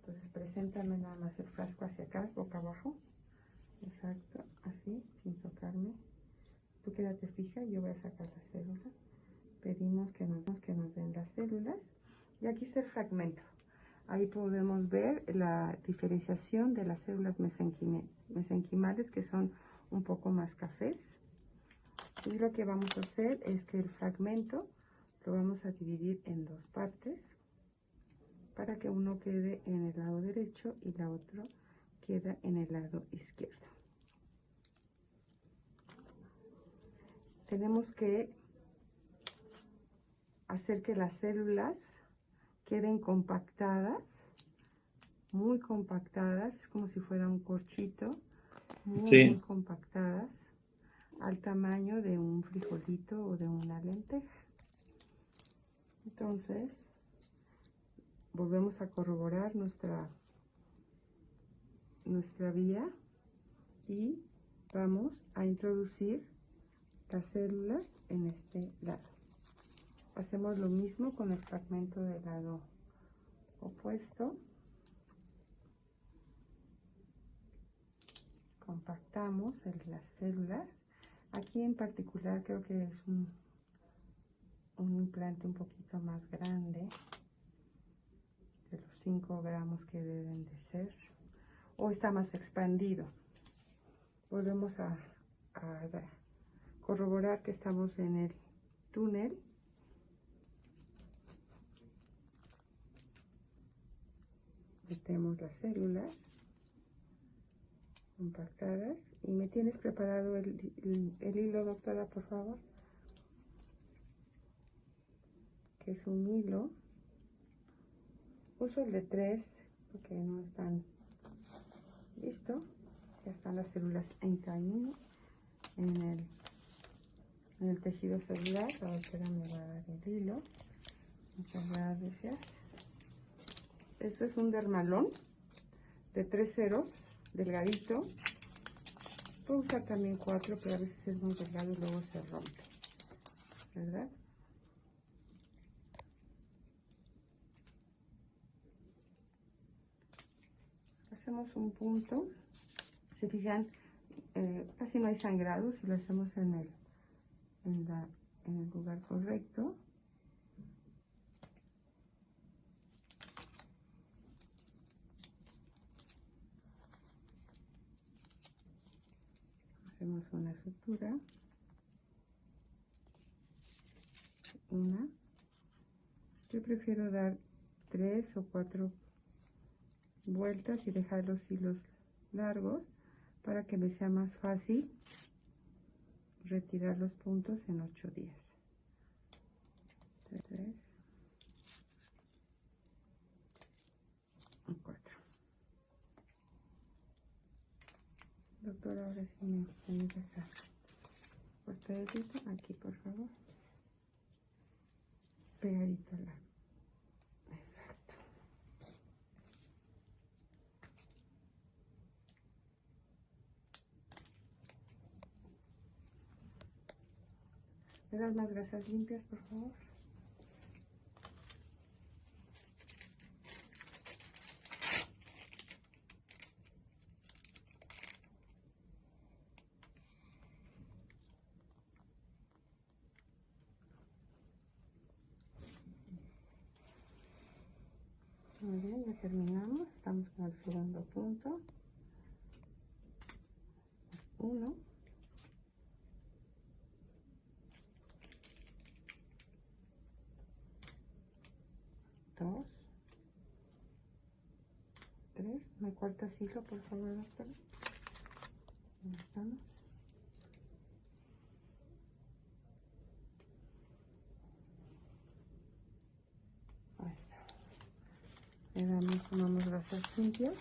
Entonces preséntame nada más el frasco hacia acá, boca abajo. Exacto, así, sin tocarme. Tú quédate fija y yo voy a sacar la célula. Pedimos que nos den las células. Y aquí está el fragmento. Ahí podemos ver la diferenciación de las células mesenquimales, que son un poco más cafés. Y lo que vamos a hacer es que el fragmento lo vamos a dividir en 2 partes para que uno quede en el lado derecho y la otra queda en el lado izquierdo. tenemos que hacer que las células queden compactadas, muy compactadas, es como si fuera un corchito, muy compactadas, al tamaño de un frijolito o de una lenteja. Entonces, volvemos a corroborar nuestra vía y vamos a introducir las células en este lado. Hacemos lo mismo con el fragmento del lado opuesto. Compactamos las células. Aquí en particular creo que es un implante un poquito más grande, de los 5 gramos que deben de ser, o está más expandido. Volvemos a corroborar que estamos en el túnel. Metemos las células compactadas. ¿Y me tienes preparado el hilo, doctora, por favor? Que es un hilo. Uso el de 3 porque no están listo. Ya están las células en camino en el tejido celular. La doctora me va a dar el hilo. Muchas gracias. Esto es un dermalón de 3 ceros, delgadito. Puedo usar también 4, pero a veces es muy delgado y luego se rompe, ¿verdad? Hacemos un punto. Se fijan, casi no hay sangrado si lo hacemos en el lugar correcto. Hacemos una sutura, yo prefiero dar 3 o 4 vueltas y dejar los hilos largos para que me sea más fácil retirar los puntos en 8 días. 3 y 4. Doctora, ahora sí me ayudas a cortar el hilo. Aquí, por favor. Pegadito al lado. Exacto. ¿Me das más gasas limpias, por favor? Muy bien, ya terminamos. Estamos con el segundo punto. 1. 2. 3. ¿Me cortas hilo, por favor, doctora? Ahí estamos. Ahí está. Le damos, tomamos grasas limpias.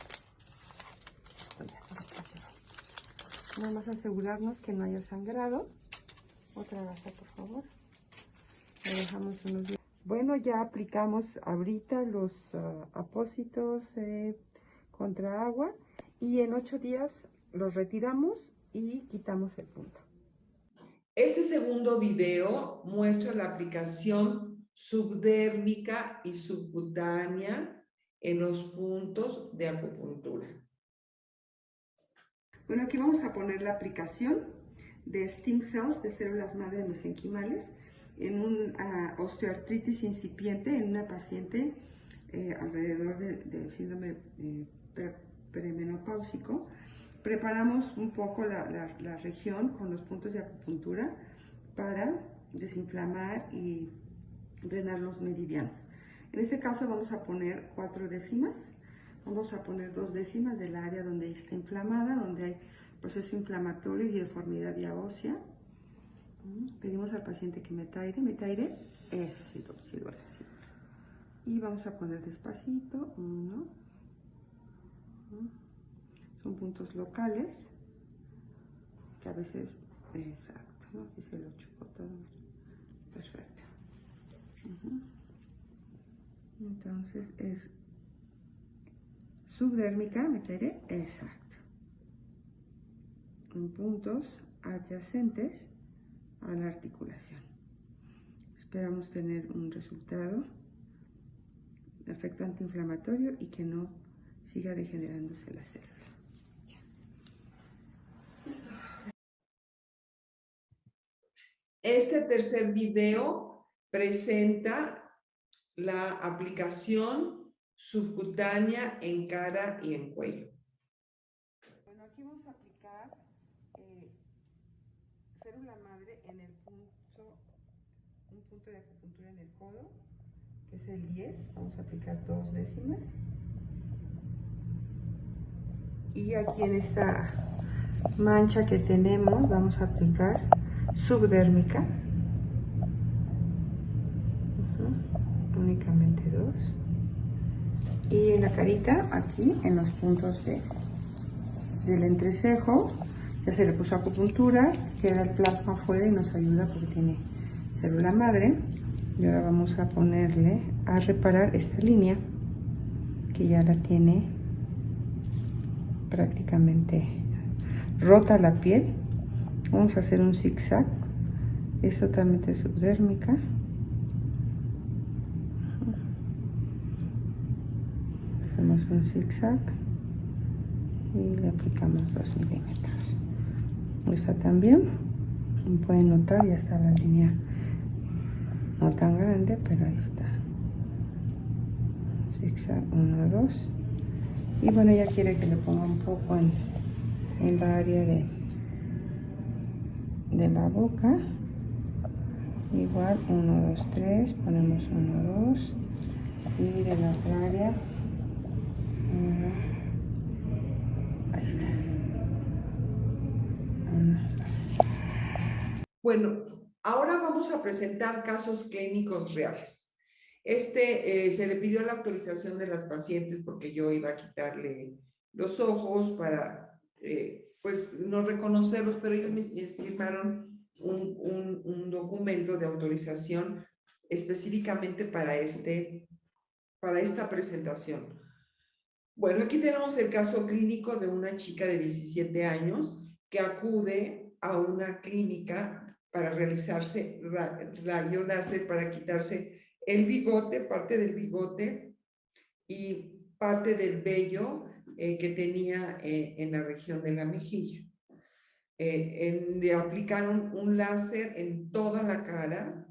Vamos a asegurarnos que no haya sangrado. Otra gasa, por favor. Lo dejamos unos días. Bueno, ya aplicamos ahorita los apósitos contra agua y en 8 días los retiramos y quitamos el punto. Este segundo video muestra la aplicación subdérmica y subcutánea en los puntos de acupuntura. Bueno, aquí vamos a poner la aplicación de stem cells, de células madre mesenquimales, en una osteoartritis incipiente en una paciente alrededor de síndrome premenopáusico. Preparamos un poco la región con los puntos de acupuntura para desinflamar y drenar los meridianos. En este caso vamos a poner 4 décimas. Vamos a poner 2 décimas del área donde está inflamada, donde hay proceso inflamatorio y deformidad ya ósea. Pedimos al paciente que meta aire, eso sí, sí duele, sí duele. Y vamos a poner despacito, 1. Son puntos locales, que a veces, exacto, ¿no? Si se lo chupo todo, perfecto. Entonces es subdérmica, meteré, exacto. En puntos adyacentes a la articulación. Esperamos tener un resultado, efecto antiinflamatorio y que no siga degenerándose la célula. Este tercer video presenta la aplicación subcutánea en cara y en cuello. Bueno, aquí vamos a aplicar célula madre en el punto, un punto de acupuntura en el codo, que es el 10. Vamos a aplicar 2 décimas. Y aquí en esta mancha que tenemos vamos a aplicar subdérmica. Únicamente 2. Y en la carita, aquí en los puntos del entrecejo, ya se le puso acupuntura, queda el plasma afuera y nos ayuda porque tiene célula madre. Y ahora vamos a ponerle a reparar esta línea que ya la tiene prácticamente rota la piel. Vamos a hacer un zigzag, es totalmente subdérmica. Hacemos un zigzag y le aplicamos 2 milímetros. Esta también, pueden notar, ya está la línea no tan grande, pero ahí está. Zigzag 1, 2. Y bueno, ella quiere que le ponga un poco en la área de la boca. Igual 1, 2, 3, ponemos 1, 2. Y de la otra área, 1, ahí está. 1, 2. Bueno, ahora vamos a presentar casos clínicos reales. Se le pidió la autorización de las pacientes porque yo iba a quitarle los ojos para, pues, no reconocerlos, pero ellos me firmaron un documento de autorización específicamente para esta presentación. Bueno, aquí tenemos el caso clínico de una chica de 17 años que acude a una clínica para realizarse rayo láser para quitarse el bigote, parte del bigote y parte del vello que tenía en la región de la mejilla. Le aplicaron un láser en toda la cara,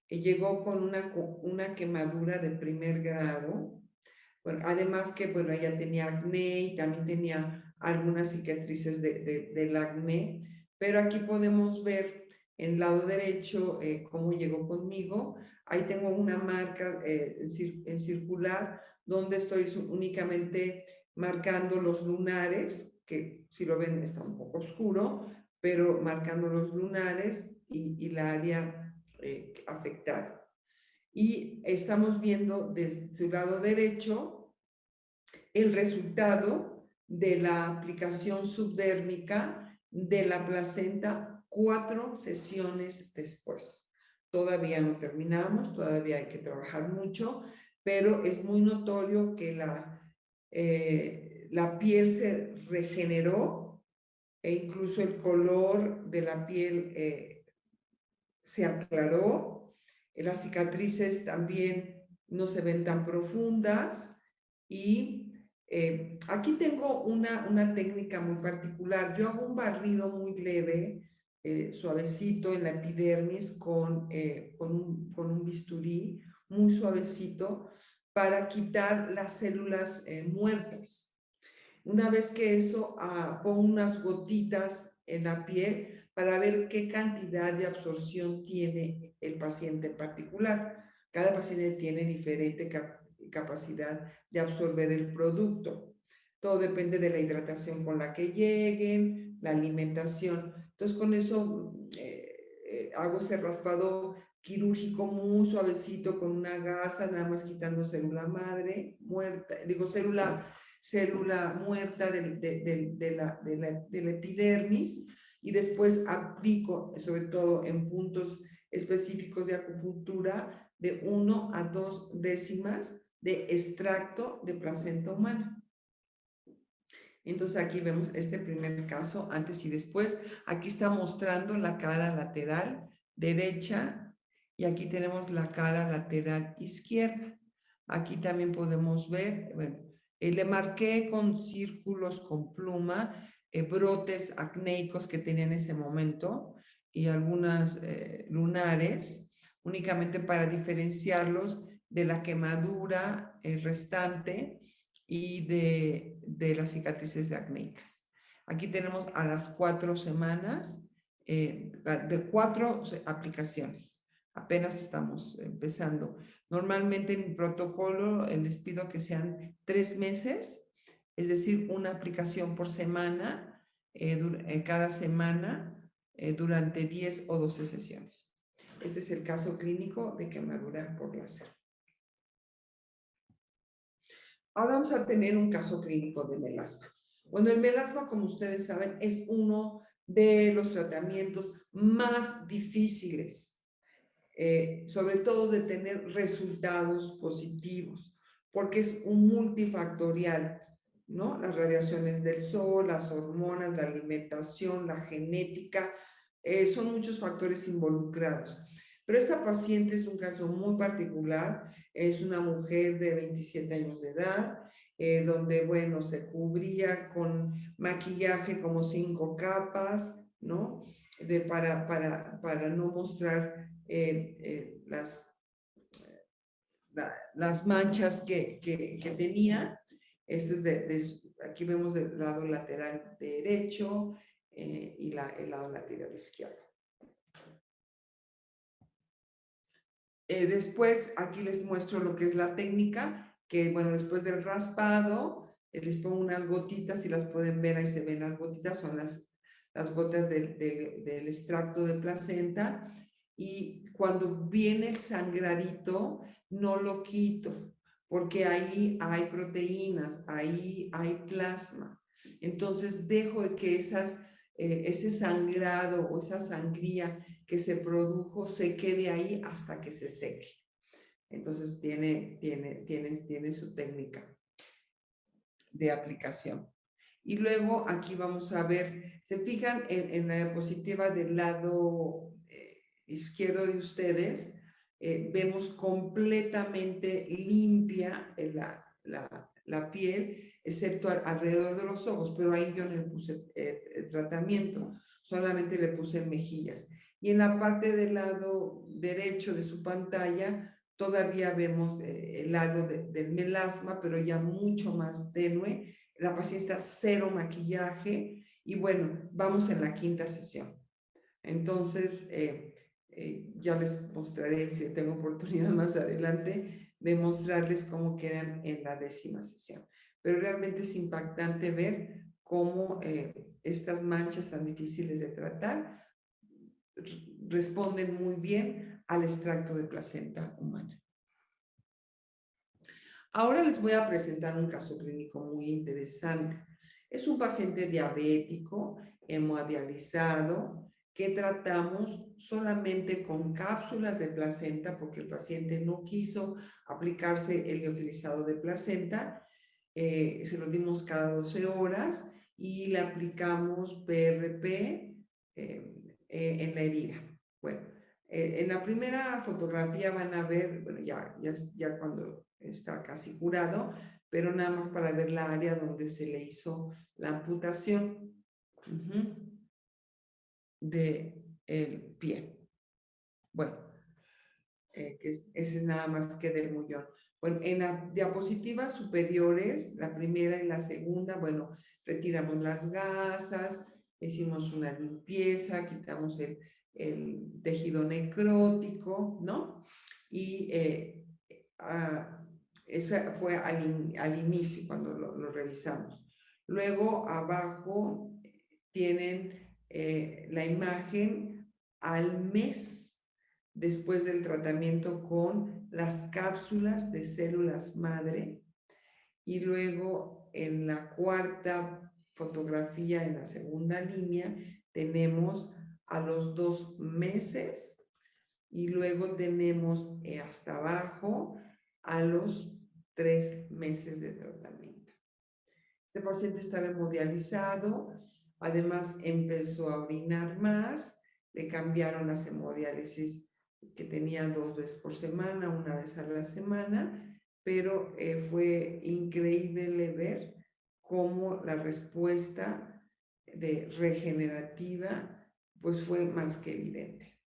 llegó con una quemadura de primer grado. Bueno, además que, bueno, ella tenía acné y también tenía algunas cicatrices del acné, pero aquí podemos ver en el lado derecho cómo llegó conmigo. Ahí tengo una marca en circular donde estoy únicamente marcando los lunares, que si lo ven está un poco oscuro, pero marcando los lunares y la área afectada. Y estamos viendo desde su lado derecho el resultado de la aplicación subdérmica de la placenta 4 sesiones después. Todavía no terminamos, todavía hay que trabajar mucho, pero es muy notorio que la piel se regeneró e incluso el color de la piel se aclaró. Las cicatrices también no se ven tan profundas y aquí tengo una técnica muy particular. Yo hago un barrido muy leve, suavecito en la epidermis con un bisturí muy suavecito para quitar las células muertas. Una vez que eso, pongo unas gotitas en la piel para ver qué cantidad de absorción tiene el paciente en particular. Cada paciente tiene diferente capacidad de absorber el producto. Todo depende de la hidratación con la que lleguen, la alimentación. Entonces, con eso hago ese raspado quirúrgico muy suavecito con una gasa, nada más quitando célula madre muerta, digo célula muerta de la epidermis, y después aplico, sobre todo en puntos específicos de acupuntura, de 1 a 2 décimas de extracto de placenta humana. Entonces aquí vemos este primer caso, antes y después. Aquí está mostrando la cara lateral derecha y aquí tenemos la cara lateral izquierda. Aquí también podemos ver, bueno, le marqué con círculos con pluma brotes acnéicos que tenía en ese momento y algunas lunares, únicamente para diferenciarlos de la quemadura restante y de las cicatrices de acnéicas. Aquí tenemos a las 4 semanas de 4 aplicaciones. Apenas estamos empezando. Normalmente en mi protocolo les pido que sean 3 meses, es decir, una aplicación por semana, cada semana, durante 10 o 12 sesiones. Este es el caso clínico de quemadura por láser. Ahora vamos a tener un caso clínico de melasma. Bueno, el melasma, como ustedes saben, es uno de los tratamientos más difíciles, sobre todo de tener resultados positivos, porque es un multifactorial, ¿no? Las radiaciones del sol, las hormonas, la alimentación, la genética, son muchos factores involucrados. Pero esta paciente es un caso muy particular, es una mujer de 27 años de edad, donde, bueno, se cubría con maquillaje como 5 capas, ¿no? Para no mostrar las manchas que tenía. Este es aquí vemos del lado lateral derecho y el lado lateral izquierdo. Después aquí les muestro lo que es la técnica, que bueno, después del raspado, les pongo unas gotitas, y las pueden ver, ahí se ven las gotitas, son las gotas del extracto de placenta, y cuando viene el sangradito, no lo quito, porque ahí hay proteínas, ahí hay plasma. Entonces dejo que ese sangrado o esa sangría que se produjo se quede ahí hasta que se seque. Entonces tiene su técnica de aplicación. Y luego aquí vamos a ver, se fijan en la diapositiva del lado izquierdo de ustedes, vemos completamente limpia la piel, excepto alrededor de los ojos, pero ahí yo no le puse tratamiento, solamente le puse mejillas. Y en la parte del lado derecho de su pantalla todavía vemos el lado del melasma, pero ya mucho más tenue. La paciente está cero maquillaje y bueno, vamos en la 5ª sesión. Entonces, ya les mostraré, si tengo oportunidad más adelante, de mostrarles cómo quedan en la 10ª sesión. Pero realmente es impactante ver cómo estas manchas tan difíciles de tratar responden muy bien al extracto de placenta humana. Ahora les voy a presentar un caso clínico muy interesante. Es un paciente diabético, hemodializado, que tratamos solamente con cápsulas de placenta porque el paciente no quiso aplicarse el liofilizado de placenta. Se lo dimos cada 12 horas y le aplicamos PRP en la herida. Bueno, en la primera fotografía van a ver, bueno, ya cuando está casi curado, pero nada más para ver la área donde se le hizo la amputación del pie. Bueno, ese es nada más que del muñón. Bueno, en las diapositivas superiores, la primera y la segunda, bueno, retiramos las gasas, hicimos una limpieza, quitamos el tejido necrótico, ¿no? Y eso fue al inicio, cuando lo revisamos. Luego, abajo, tienen la imagen al mes después del tratamiento con las cápsulas de células madre. Y luego en la cuarta fotografía, en la segunda línea, tenemos a los 2 meses y luego tenemos hasta abajo a los 3 meses de tratamiento. Este paciente estaba hemodializado, además empezó a orinar más, le cambiaron las hemodiálisis que tenía 2 veces por semana, 1 vez a la semana, pero fue increíble ver cómo la respuesta regenerativa pues fue más que evidente.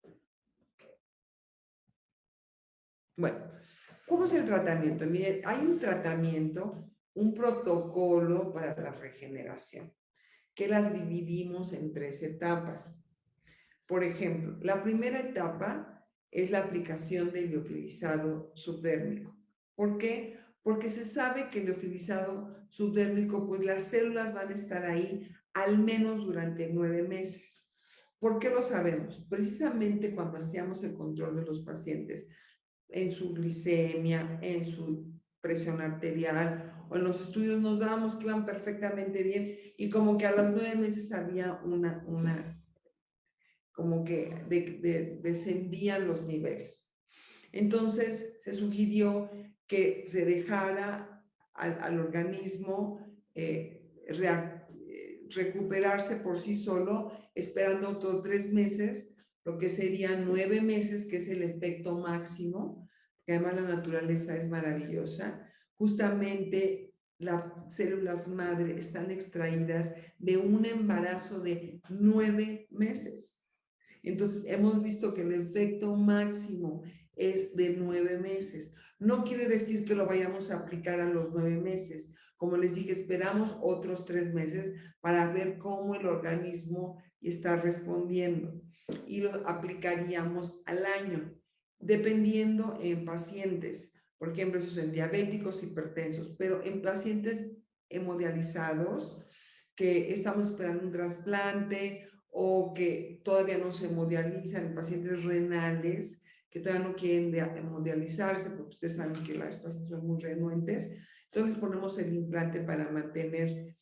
Bueno, ¿cómo es el tratamiento? Miren, hay un tratamiento, un protocolo para la regeneración, que las dividimos en 3 etapas. Por ejemplo, la primera etapa es la aplicación del liofilizado subdérmico. ¿Por qué? Porque se sabe que el liofilizado subdérmico, pues las células van a estar ahí al menos durante 9 meses. ¿Por qué lo sabemos? Precisamente cuando hacíamos el control de los pacientes en su glicemia, en su presión arterial o en los estudios nos dábamos que iban perfectamente bien y como que a los 9 meses había como que descendían los niveles. Entonces se sugirió que se dejara al organismo recuperarse por sí solo, esperando otros 3 meses, lo que serían 9 meses, que es el efecto máximo, que además la naturaleza es maravillosa. Justamente las células madre están extraídas de un embarazo de 9 meses. Entonces, hemos visto que el efecto máximo es de 9 meses. No quiere decir que lo vayamos a aplicar a los 9 meses. Como les dije, esperamos otros 3 meses para ver cómo el organismo está respondiendo. Y lo aplicaríamos al año, dependiendo en pacientes. Por ejemplo, esos en diabéticos, hipertensos, pero en pacientes hemodializados que estamos esperando un trasplante o que todavía no se hemodializan, en pacientes renales que todavía no quieren hemodializarse, porque ustedes saben que las pacientes son muy renuentes, entonces ponemos el implante para mantener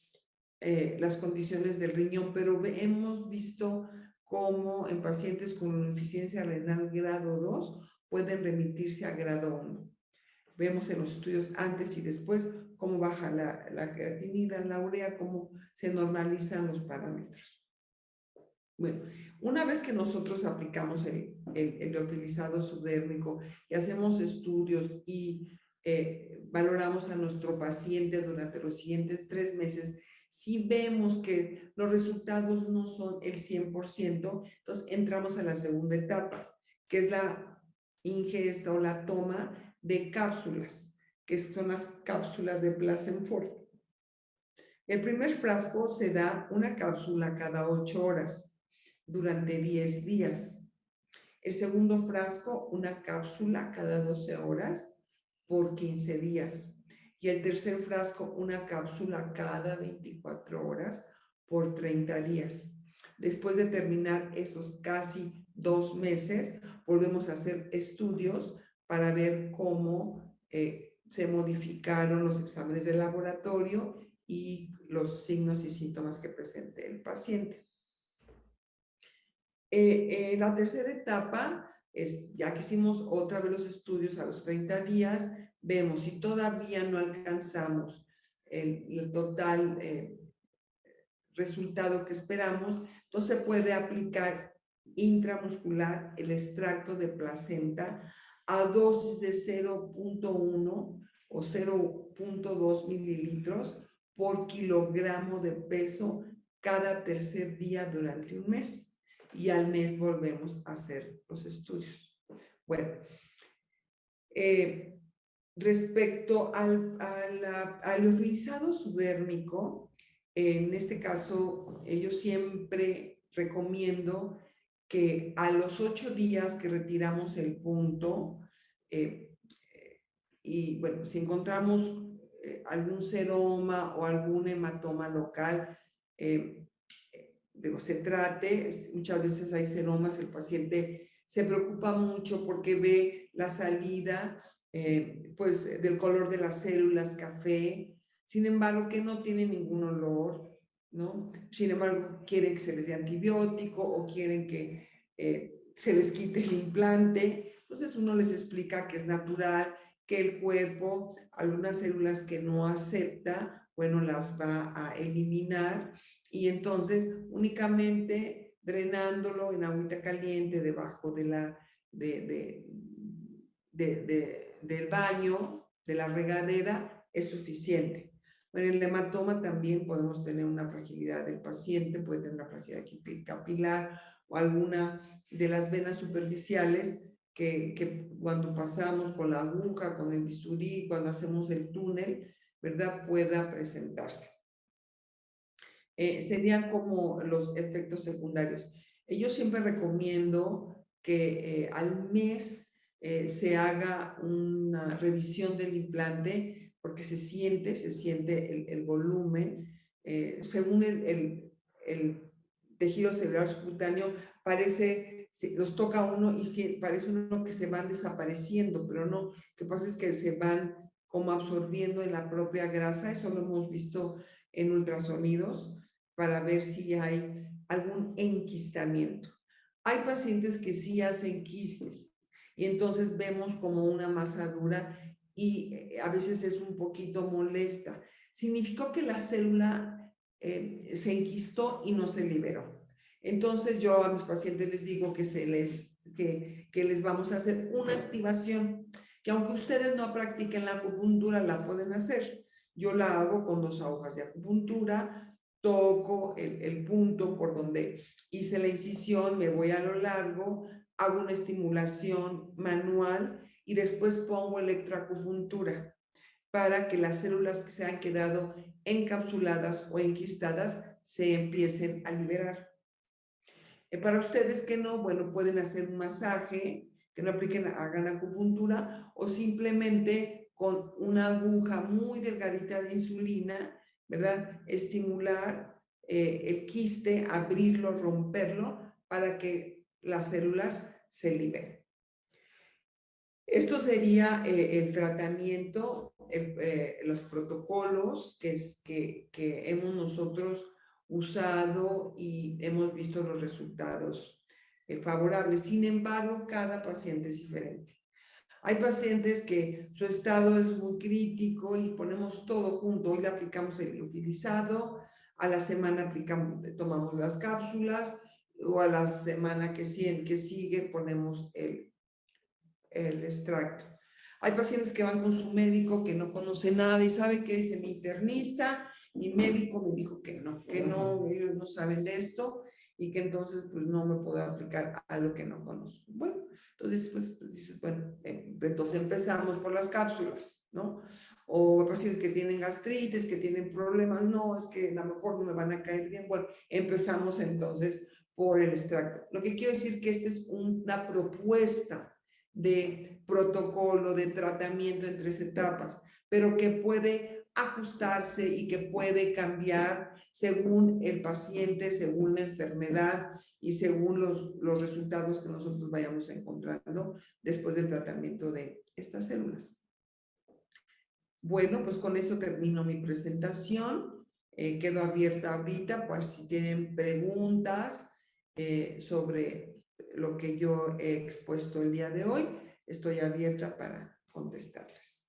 las condiciones del riñón, pero hemos visto cómo en pacientes con insuficiencia renal grado 2 pueden remitirse a grado 1. Vemos en los estudios antes y después cómo baja la creatinina, la urea, cómo se normalizan los parámetros. Bueno, una vez que nosotros aplicamos el liofilizado subdérmico y hacemos estudios y valoramos a nuestro paciente durante los siguientes 3 meses, si vemos que los resultados no son el 100%, entonces entramos a la segunda etapa, que es la ingesta o la toma de cápsulas, que son las cápsulas de Placenfort. El primer frasco se da una cápsula cada 8 horas durante 10 días. El segundo frasco, una cápsula cada 12 horas por 15 días. Y el tercer frasco, una cápsula cada 24 horas por 30 días. Después de terminar esos casi 2 meses, volvemos a hacer estudios para ver cómo se modificaron los exámenes de laboratorio y los signos y síntomas que presente el paciente. La tercera etapa es, ya que hicimos otra vez los estudios a los 30 días, vemos si todavía no alcanzamos el total resultado que esperamos, entonces puede aplicar intramuscular el extracto de placenta a dosis de 0.1 o 0.2 mililitros por kilogramo de peso cada tercer día durante un mes. Y al mes volvemos a hacer los estudios. Bueno, respecto al liofilizado subdérmico, en este caso, yo siempre recomiendo que a los 8 días que retiramos el punto, y bueno, si encontramos algún seroma o algún hematoma local, se trate. Muchas veces hay senomas, el paciente se preocupa mucho porque ve la salida pues del color de las células café, sin embargo que no tiene ningún olor, ¿no? Sin embargo quieren que se les dé antibiótico o quieren que se les quite el implante. Entonces uno les explica que es natural, que el cuerpo, algunas células que no acepta, bueno, las va a eliminar, y entonces únicamente drenándolo en agüita caliente debajo de del baño, de la regadera, es suficiente. Bueno, en el hematoma también podemos tener una fragilidad del paciente, puede tener una fragilidad capilar o alguna de las venas superficiales que cuando pasamos con la aguja, con el bisturí, cuando hacemos el túnel, ¿verdad?, pueda presentarse. Serían como los efectos secundarios. Yo siempre recomiendo que al mes se haga una revisión del implante porque se siente el volumen. Según el tejido celular subcutáneo, parece, los toca uno y parece uno que se van desapareciendo, pero no, lo que pasa es que se van como absorbiendo en la propia grasa. Eso lo hemos visto en ultrasonidos para ver si hay algún enquistamiento. Hay pacientes que sí hacen quistes y entonces vemos como una masa dura y a veces es un poquito molesta. Significó que la célula se enquistó y no se liberó. Entonces yo a mis pacientes les digo que les vamos a hacer una activación, que aunque ustedes no practiquen la acupuntura, la pueden hacer. Yo la hago con 2 agujas de acupuntura, toco el punto por donde hice la incisión, me voy a lo largo, hago una estimulación manual y después pongo electroacupuntura para que las células que se han quedado encapsuladas o enquistadas se empiecen a liberar. Para ustedes que no, bueno, pueden hacer un masaje, que no hagan acupuntura, o simplemente con una aguja muy delgadita de insulina, ¿verdad?, estimular el quiste, abrirlo, romperlo, para que las células se liberen. Esto sería el tratamiento, los protocolos que hemos nosotros usado y hemos visto los resultados favorables. Sin embargo, cada paciente es diferente. Hay pacientes que su estado es muy crítico y ponemos todo junto. Hoy le aplicamos el liofilizado, a la semana tomamos las cápsulas, o a la semana que sigue ponemos el extracto. Hay pacientes que van con su médico que no conoce nada y sabe que dice mi internista, mi médico me dijo que no, ellos no saben de esto y que entonces pues no me puedo aplicar a lo que no conozco. Bueno, entonces pues dices, bueno, entonces empezamos por las cápsulas, ¿no? O pacientes que tienen gastritis, que tienen problemas, no, es que a lo mejor no me van a caer bien. Bueno, empezamos entonces por el extracto. Lo que quiero decir que esta es una propuesta de protocolo, de tratamiento en 3 etapas, pero que puede ajustarse y que puede cambiar según el paciente, según la enfermedad y según los resultados que nosotros vayamos encontrando después del tratamiento de estas células. Bueno, pues con eso termino mi presentación. Quedo abierta ahorita, pues si tienen preguntas sobre lo que yo he expuesto el día de hoy, estoy abierta para contestarlas.